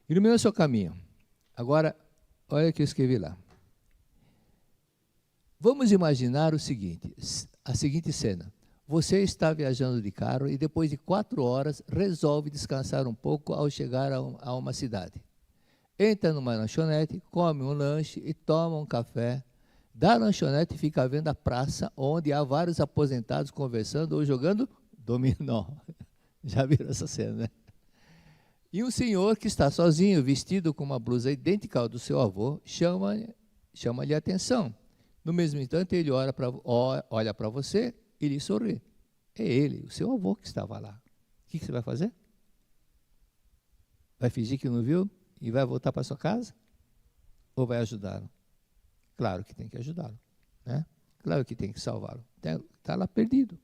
Ilumina o seu caminho. Agora, olha o que eu escrevi lá. Vamos imaginar a seguinte cena. Você está viajando de carro e depois de 4 horas resolve descansar um pouco ao chegar a uma cidade. Entra numa lanchonete, come um lanche e toma um café. Da lanchonete fica vendo a praça, onde há vários aposentados conversando ou jogando dominó. Já viram essa cena, né? E um senhor que está sozinho, vestido com uma blusa idêntica ao do seu avô, chama-lhe a atenção. No mesmo instante, ele olha para você e lhe sorri. É ele, o seu avô que estava lá. O que você vai fazer? Vai fingir que não viu e vai voltar para sua casa? Ou vai ajudá-lo? Claro que tem que ajudá-lo, né? Claro que tem que salvá-lo. Está lá perdido.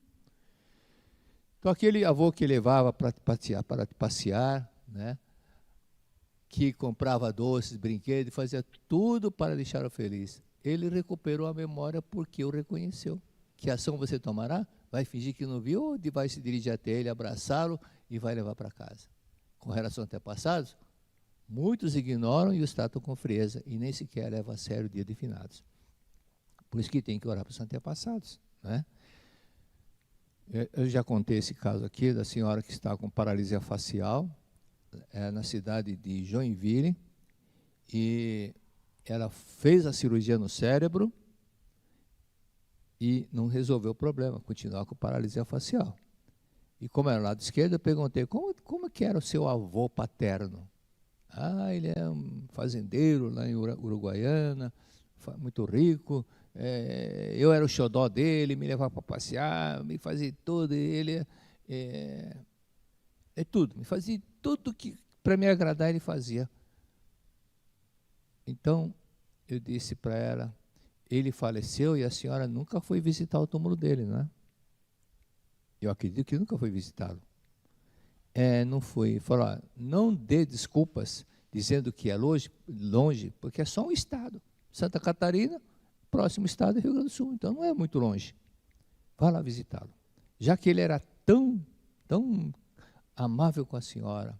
Então, aquele avô que levava para passear, né? Que comprava doces, brinquedos, fazia tudo para deixá-lo feliz. Ele recuperou a memória porque o reconheceu. Que ação você tomará? Vai fingir que não viu ou vai se dirigir até ele, abraçá-lo e vai levar para casa? Com relação a antepassados, muitos ignoram e os tratam com frieza e nem sequer levam a sério o dia de finados. Por isso que tem que orar para os antepassados, né? Eu já contei esse caso aqui da senhora que está com paralisia facial, na cidade de Joinville, e ela fez a cirurgia no cérebro e não resolveu o problema, continuava com paralisia facial. E como era lado esquerdo, eu perguntei, como que era o seu avô paterno? Ele é um fazendeiro lá em Uruguaiana, muito rico, eu era o xodó dele, me levava para passear, me fazia tudo, ele tudo, me fazia tudo que para me agradar ele fazia. Então, eu disse para ela, ele faleceu e a senhora nunca foi visitar o túmulo dele, não é? Eu acredito que nunca foi visitá-lo. Não foi. Falou, não dê desculpas dizendo que é longe, porque é só um estado. Santa Catarina, próximo estado é Rio Grande do Sul, então não é muito longe. Vá lá visitá-lo. Já que ele era tão amável com a senhora.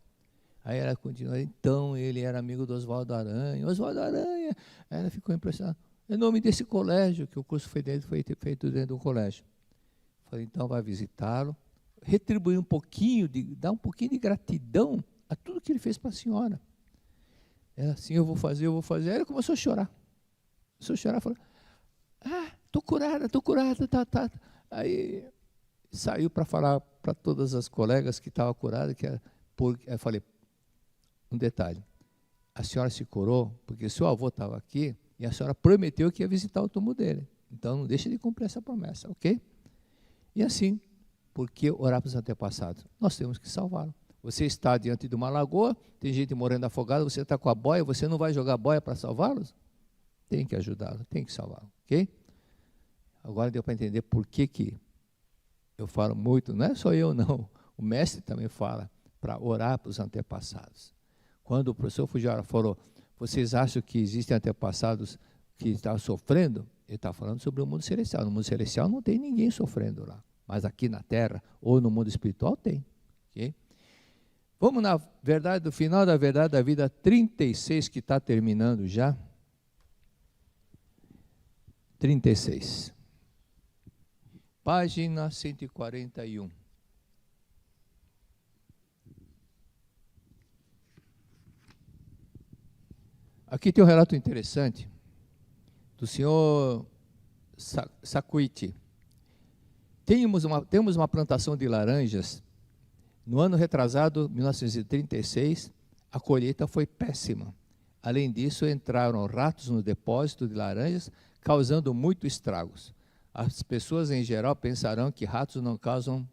Aí ela continuou, então ele era amigo do Oswaldo Aranha. Oswaldo Aranha! Aí ela ficou impressionada. É o nome desse colégio, que o curso foi feito dentro do colégio. Falei, então vai visitá-lo, retribuir um pouquinho, dar um pouquinho de gratidão a tudo que ele fez para a senhora. Ela assim, eu vou fazer. Aí ela começou a chorar. Começou a chorar, falou, estou curada, tá. Aí saiu para falar para todas as colegas que estava curada, aí eu falei, um detalhe, a senhora se curou porque seu avô estava aqui e a senhora prometeu que ia visitar o túmulo dele. Então não deixe de cumprir essa promessa, ok? E assim, por que orar para os antepassados? Nós temos que salvá-lo. Você está diante de uma lagoa, tem gente morrendo afogada, você está com a boia, você não vai jogar boia para salvá-los? Tem que ajudá-lo, tem que salvá-lo, ok? Agora deu para entender por que eu falo muito, não é só eu não, o mestre também fala para orar para os antepassados. Quando o professor Fujiwara falou, vocês acham que existem antepassados que estão sofrendo? Ele está falando sobre o mundo celestial. No mundo celestial não tem ninguém sofrendo lá, mas aqui na Terra ou no mundo espiritual tem, ok? Vamos na verdade, do final da verdade da vida 36, que está terminando já. 36. Página 141. Aqui tem um relato interessante do senhor Sakuichi. Temos uma plantação de laranjas. No ano retrasado, 1936, a colheita foi péssima. Além disso, entraram ratos no depósito de laranjas, causando muitos estragos. As pessoas, em geral, pensarão que ratos não causam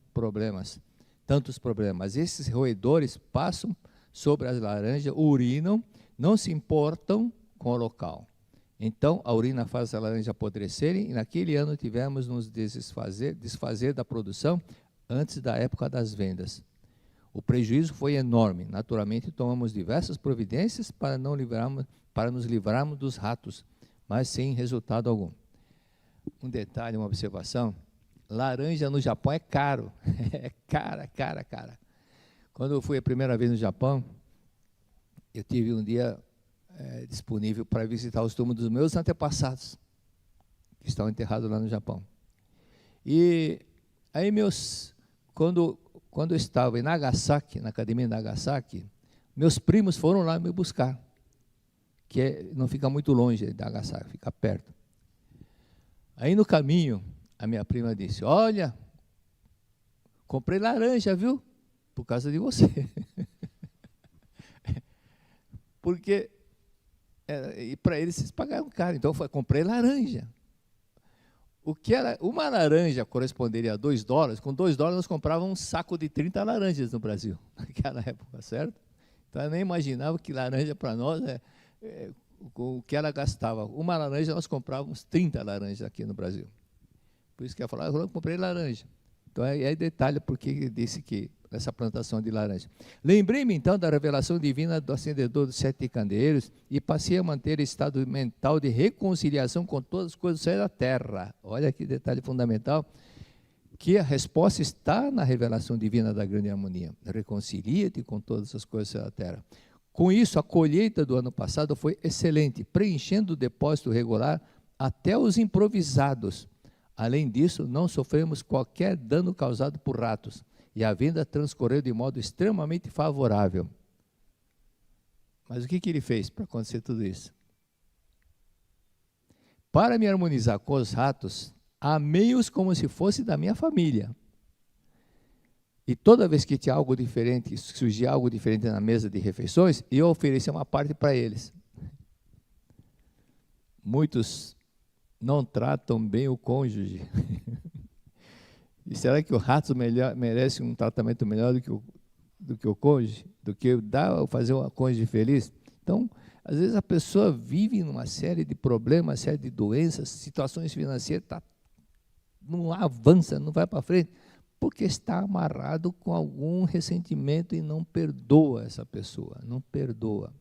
tantos problemas. Esses roedores passam sobre as laranjas, urinam, não se importam com o local. Então, a urina faz as laranjas apodrecerem, e naquele ano tivemos nos desfazer da produção antes da época das vendas. O prejuízo foi enorme. Naturalmente, tomamos diversas providências para nos livrarmos dos ratos, mas sem resultado algum. Um detalhe, uma observação, laranja no Japão é caro, é cara. Quando eu fui a primeira vez no Japão, eu tive um dia disponível para visitar os túmulos dos meus antepassados, que estão enterrados lá no Japão. E aí quando eu estava em Nagasaki, na academia de Nagasaki, meus primos foram lá me buscar, que não fica muito longe de Nagasaki, fica perto. Aí no caminho, a minha prima disse, olha, comprei laranja, viu? Por causa de você. Porque para eles vocês pagaram caro, então eu comprei laranja. O que era uma laranja corresponderia a $2, com $2 nós comprávamos um saco de 30 laranjas no Brasil, naquela época, certo? Então eu nem imaginava que laranja para nós o que ela gastava. Uma laranja nós comprávamos 30 laranjas aqui no Brasil. Por isso que ela falou, eu comprei laranja. Então aí detalhe porque disse que essa plantação de laranja. Lembrei-me então da revelação divina do acendedor dos 7 candeeiros e passei a manter estado mental de reconciliação com todas as coisas do céu e da terra. Olha que detalhe fundamental, que a resposta está na revelação divina da grande harmonia. Reconcilia-te com todas as coisas do céu e da terra. Com isso, a colheita do ano passado foi excelente, preenchendo o depósito regular até os improvisados. Além disso, não sofremos qualquer dano causado por ratos, e a venda transcorreu de modo extremamente favorável. Mas o que ele fez para acontecer tudo isso? Para me harmonizar com os ratos, amei-os como se fosse da minha família. E toda vez que tinha algo diferente, surgia algo diferente na mesa de refeições, eu oferecia uma parte para eles. Muitos não tratam bem o cônjuge. E será que o rato merece um tratamento melhor do que o cônjuge? Do que fazer o cônjuge feliz? Então, às vezes a pessoa vive numa série de problemas, série de doenças, situações financeiras, não avança, não vai para frente, porque está amarrado com algum ressentimento e não perdoa essa pessoa, não perdoa.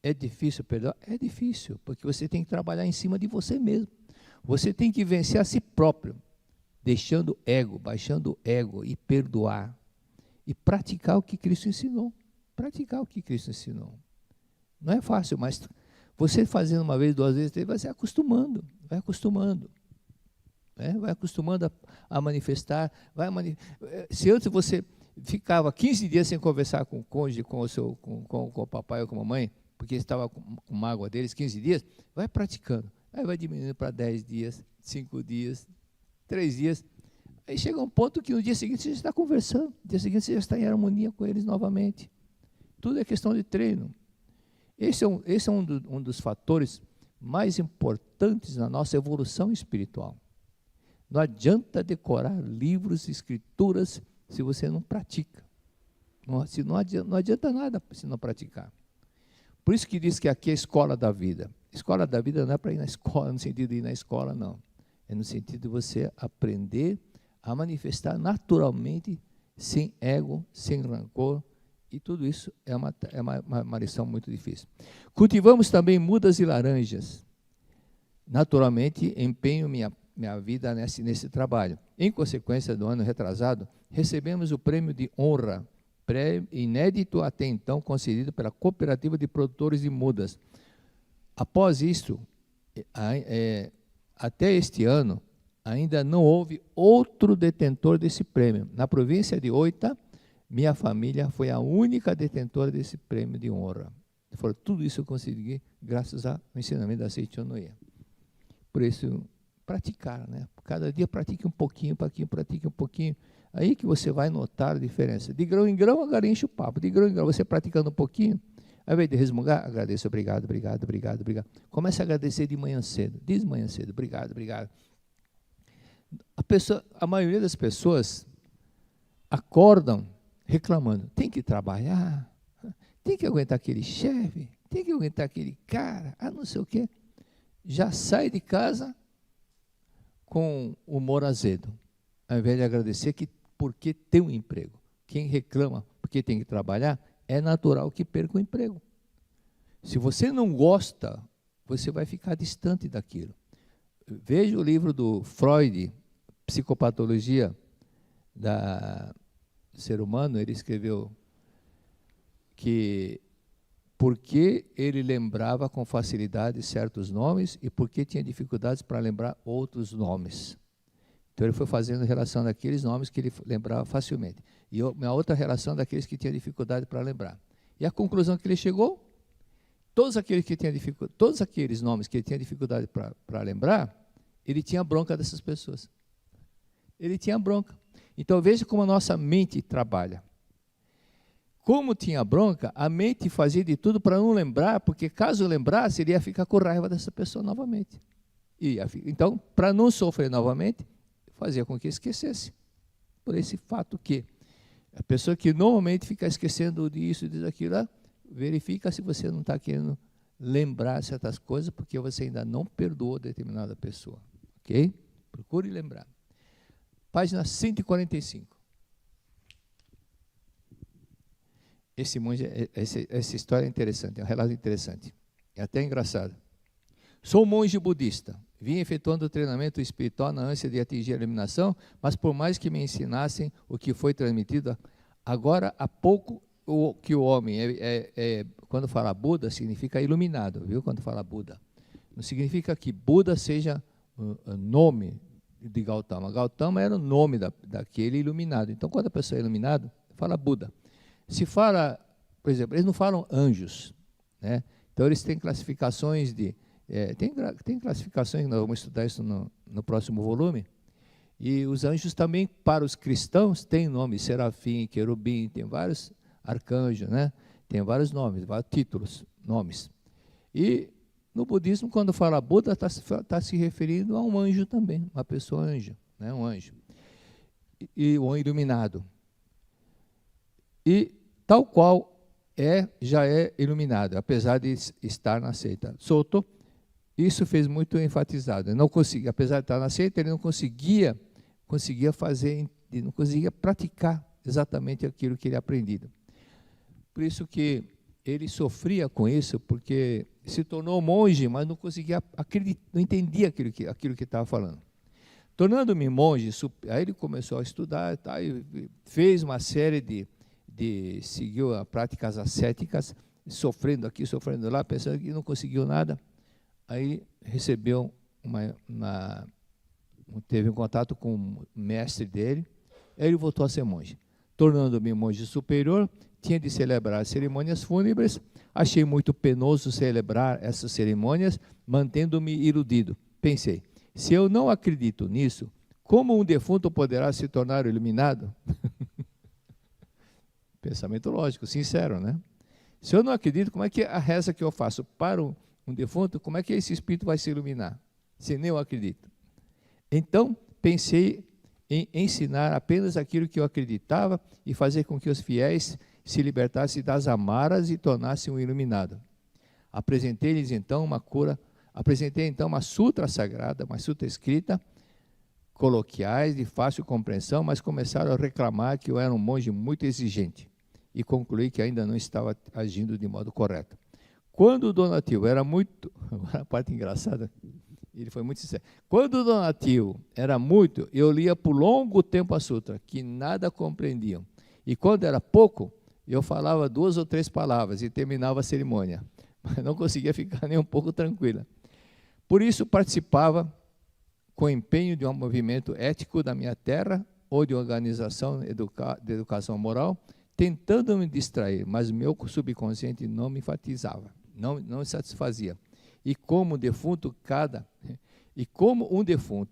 É difícil perdoar? É difícil, porque você tem que trabalhar em cima de você mesmo. Você tem que vencer a si próprio, deixando ego, baixando o ego e perdoar. E praticar o que Cristo ensinou. Praticar o que Cristo ensinou. Não é fácil, mas você fazendo uma vez, 2 vezes, 3, vai se acostumando, vai acostumando. Vai acostumando a manifestar. Se antes você ficava 15 dias sem conversar com o cônjuge, com o papai ou com a mamãe, porque estava com mágoa deles, 15 dias, vai praticando. Aí vai diminuindo para 10 dias, 5 dias, 3 dias. Aí chega um ponto que no dia seguinte você já está conversando, no dia seguinte você já está em harmonia com eles novamente. Tudo é questão de treino. Esse é um dos fatores mais importantes na nossa evolução espiritual. Não adianta decorar livros, escrituras, se você não pratica. Não adianta nada se não praticar. Por isso que diz que aqui é a escola da vida. Escola da vida não é para ir na escola, no sentido de ir na escola, não. É no sentido de você aprender a manifestar naturalmente, sem ego, sem rancor, e tudo isso é uma lição muito difícil. Cultivamos também mudas e laranjas. Naturalmente, empenho minha vida nesse trabalho. Em consequência do ano retrasado, recebemos o prêmio de honra, prêmio inédito até então concedido pela Cooperativa de Produtores de Mudas. Após isso, até este ano, ainda não houve outro detentor desse prêmio. Na província de Oita, minha família foi a única detentora desse prêmio de honra. Tudo isso eu consegui graças ao ensinamento da Seichonoye. Por isso, praticar, né? Cada dia pratique um pouquinho, pratique um pouquinho. Aí que você vai notar a diferença. De grão em grão, agora enche o papo. De grão em grão, você praticando um pouquinho, ao invés de resmungar, agradeço, obrigado. Comece a agradecer de manhã cedo. Diz manhã cedo, obrigado. A maioria das pessoas acordam reclamando. Tem que trabalhar, tem que aguentar aquele chefe, tem que aguentar aquele cara, não sei o quê. Já sai de casa com humor azedo, ao invés de agradecer porque tem um emprego. Quem reclama porque tem que trabalhar, é natural que perca o emprego. Se você não gosta, você vai ficar distante daquilo. Veja o livro do Freud, Psicopatologia do Ser Humano. Ele escreveu que porque ele lembrava com facilidade certos nomes e porque tinha dificuldades para lembrar outros nomes. Então ele foi fazendo relação daqueles nomes que ele lembrava facilmente. E uma outra relação daqueles que tinha dificuldade para lembrar. E a conclusão que ele chegou, todos aqueles nomes que ele tinha dificuldade para lembrar, ele tinha bronca dessas pessoas. Ele tinha bronca. Então veja como a nossa mente trabalha. Como tinha bronca, a mente fazia de tudo para não lembrar, porque caso lembrasse, ele ia ficar com raiva dessa pessoa novamente. Então, para não sofrer novamente, fazia com que esquecesse. Por esse fato que a pessoa que normalmente fica esquecendo disso e daquilo, verifica se você não está querendo lembrar certas coisas, porque você ainda não perdoou determinada pessoa. Ok? Procure lembrar. Página 145. Essa história é interessante, é um relato interessante. É até engraçado. Sou monge budista. Vim efetuando o treinamento espiritual na ânsia de atingir a iluminação, mas por mais que me ensinassem o que foi transmitido, agora há pouco que o homem, quando fala Buda, significa iluminado, viu? Quando fala Buda. Não significa que Buda seja o nome de Gautama. Gautama era o nome daquele iluminado. Então, quando a pessoa é iluminada, fala Buda. Se fala, por exemplo, eles não falam anjos, né? Então eles têm classificações tem classificações, nós vamos estudar isso no próximo volume, e os anjos também, para os cristãos, têm nome, serafim, querubim, tem vários arcanjos, né? Tem vários nomes, vários títulos, nomes. E no budismo, quando fala Buda, está se referindo a um anjo também, uma pessoa anjo, né? Um anjo, e um iluminado. E tal qual já é iluminado, apesar de estar na seita. Soto, isso fez muito enfatizado. Não conseguia, apesar de estar na seita, ele não conseguia fazer, ele não conseguia praticar exatamente aquilo que ele aprendido. Por isso que ele sofria com isso, porque se tornou monge, mas não conseguia acreditar, não entendia aquilo que estava falando. Tornando-me monge, aí ele começou a estudar, tá, e fez uma série seguiu as práticas ascéticas, sofrendo aqui, sofrendo lá, pensando que não conseguiu nada. Aí recebeu teve um contato com o mestre dele, aí ele voltou a ser monge. Tornando-me monge superior, tinha de celebrar cerimônias fúnebres, Achei muito penoso celebrar essas cerimônias, mantendo-me iludido. Pensei, se eu não acredito nisso, como um defunto poderá se tornar iluminado? Pensamento lógico, sincero, né? Se eu não acredito, como é que a reza que eu faço para um defunto, como é que esse espírito vai se iluminar? Se nem eu acredito. Então, pensei em ensinar apenas aquilo que eu acreditava e fazer com que os fiéis se libertassem das amaras e tornassem um iluminado. Apresentei então uma sutra sagrada, uma sutra escrita, coloquiais, de fácil compreensão, mas começaram a reclamar que eu era um monge muito exigente e concluí que ainda não estava agindo de modo correto. Quando o donativo era muito... A parte engraçada, ele foi muito sincero. Quando o donativo era muito, eu lia por longo tempo a sutra, que nada compreendiam. E quando era pouco, eu falava 2 ou 3 palavras e terminava a cerimônia. Mas não conseguia ficar nem um pouco tranquila. Por isso participava com empenho de um movimento ético da minha terra ou de organização de educação moral, tentando me distrair, mas meu subconsciente não me enfatizava, não me satisfazia. E como um defunto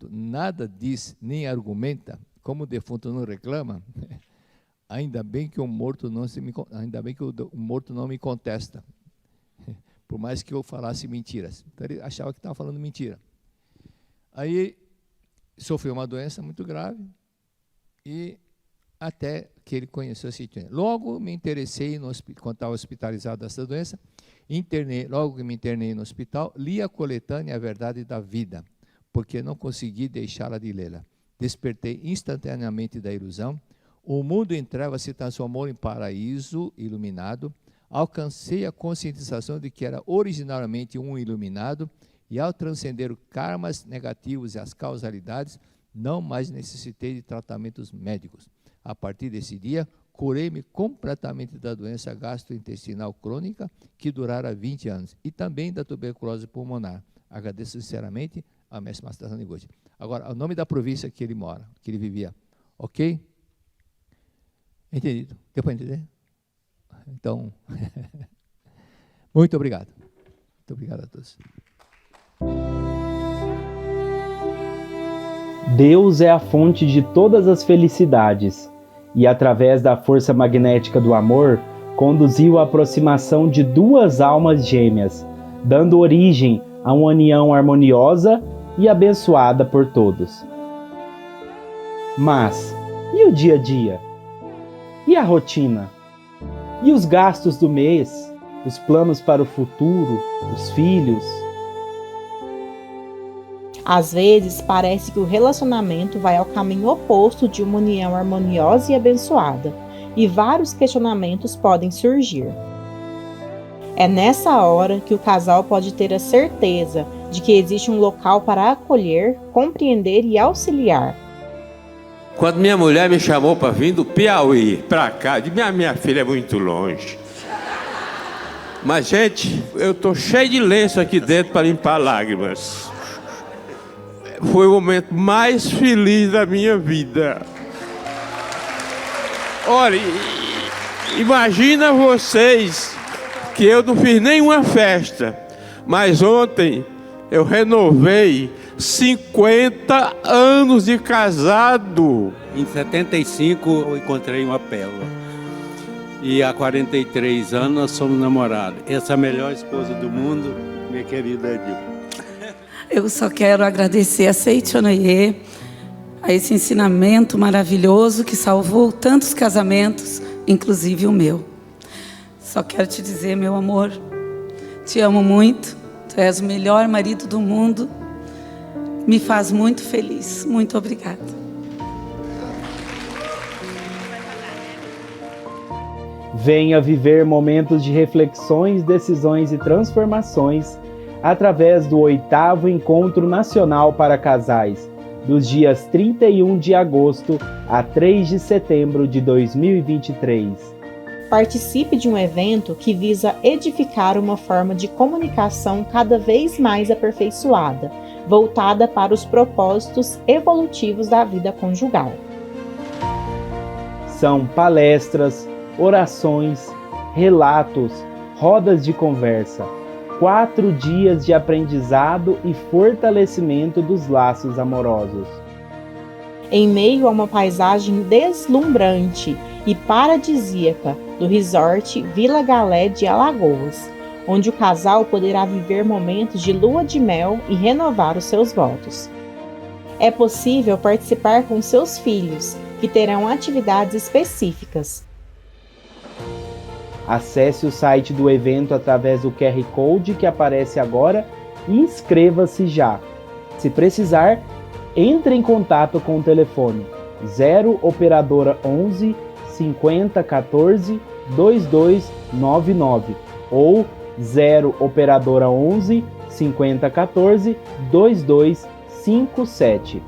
nada diz nem argumenta, como o defunto não reclama, ainda bem que o morto não me contesta, por mais que eu falasse mentiras. Então ele achava que estava falando mentira. Aí sofreu uma doença muito grave e até que ele conheceu a Ciência. Logo me interessei, quando estava hospitalizado dessa doença, logo que me internei no hospital, li a coletânea A Verdade da Vida, porque não consegui deixá-la de lê-la. Despertei instantaneamente da ilusão, o mundo em trevas se transformou em paraíso iluminado, alcancei a conscientização de que era originalmente um iluminado, e ao transcender os karmas negativos e as causalidades, não mais necessitei de tratamentos médicos. A partir desse dia, curei-me completamente da doença gastrointestinal crônica, que durara 20 anos, e também da tuberculose pulmonar. Agradeço sinceramente a mestre Master Taniguchi. Agora, o nome da província que ele mora, que ele vivia. Ok? Entendido? Deu para entender? Então, muito obrigado. Muito obrigado a todos. Deus é a fonte de todas as felicidades e, através da força magnética do amor, conduziu a aproximação de 2 almas gêmeas, dando origem a uma união harmoniosa e abençoada por todos. Mas, e o dia a dia? E a rotina? E os gastos do mês? Os planos para o futuro? Os filhos? Às vezes, parece que o relacionamento vai ao caminho oposto de uma união harmoniosa e abençoada, e vários questionamentos podem surgir. É nessa hora que o casal pode ter a certeza de que existe um local para acolher, compreender e auxiliar. Quando minha mulher me chamou para vir do Piauí para cá, de minha filha é muito longe. Mas, gente, eu estou cheio de lenço aqui dentro para limpar lágrimas. Foi o momento mais feliz da minha vida. Olha, imagina vocês que eu não fiz nenhuma festa, mas ontem eu renovei 50 anos de casado. Em 75 eu encontrei uma pérola. E há 43 anos nós somos namorados. Essa é a melhor esposa do mundo, minha querida Edil. Eu só quero agradecer a Seichonoye, a esse ensinamento maravilhoso que salvou tantos casamentos, inclusive o meu. Só quero te dizer, meu amor, te amo muito, tu és o melhor marido do mundo, me faz muito feliz. Muito obrigada. Venha viver momentos de reflexões, decisões e transformações através do 8º Encontro Nacional para Casais, dos dias 31 de agosto a 3 de setembro de 2023. Participe de um evento que visa edificar uma forma de comunicação cada vez mais aperfeiçoada, voltada para os propósitos evolutivos da vida conjugal. São palestras, orações, relatos, rodas de conversa, 4 dias de aprendizado e fortalecimento dos laços amorosos. Em meio a uma paisagem deslumbrante e paradisíaca do resort Vila Galé de Alagoas, onde o casal poderá viver momentos de lua de mel e renovar os seus votos. É possível participar com seus filhos, que terão atividades específicas. Acesse o site do evento através do QR Code que aparece agora e inscreva-se já. Se precisar, entre em contato com o telefone 0 operadora 11 50 14 2299 ou 0 operadora 11 50 14 2257.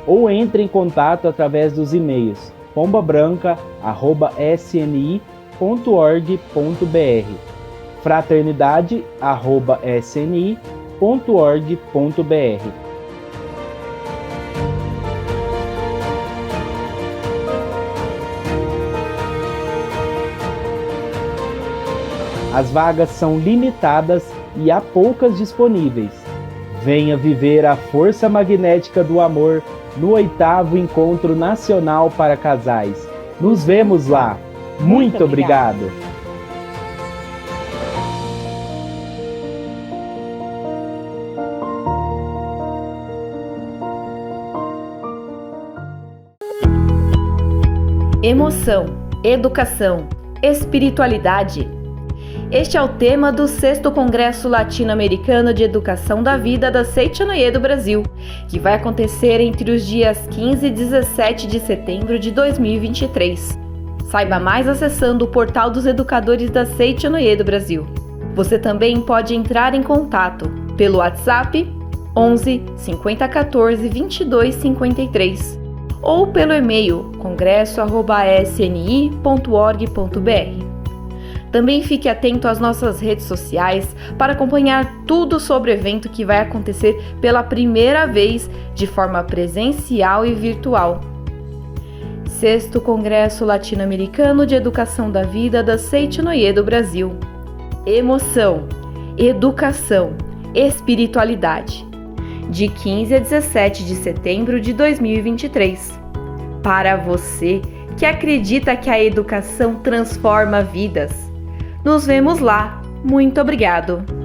Ou entre em contato através dos e-mails pombabranca@sni.org.br, fraternidade@sni.org.br. As vagas são limitadas e há poucas disponíveis. Venha viver a força magnética do amor no 8º Encontro Nacional para Casais. Nos vemos lá. Muito obrigado. Emoção, educação, espiritualidade. Este é o tema do 6º Congresso Latino-Americano de Educação da Vida da Seitonoye do Brasil, que vai acontecer entre os dias 15 e 17 de setembro de 2023. Saiba mais acessando o portal dos educadores da Seitonoye do Brasil. Você também pode entrar em contato pelo WhatsApp 11 50 14 22 53 ou pelo e-mail congresso@sni.org.br. Também fique atento às nossas redes sociais para acompanhar tudo sobre o evento que vai acontecer pela primeira vez de forma presencial e virtual. 6º Congresso Latino-Americano de Educação da Vida da Seitonoye do Brasil. Emoção, educação, espiritualidade. De 15 a 17 de setembro de 2023. Para você que acredita que a educação transforma vidas. Nos vemos lá. Muito obrigado!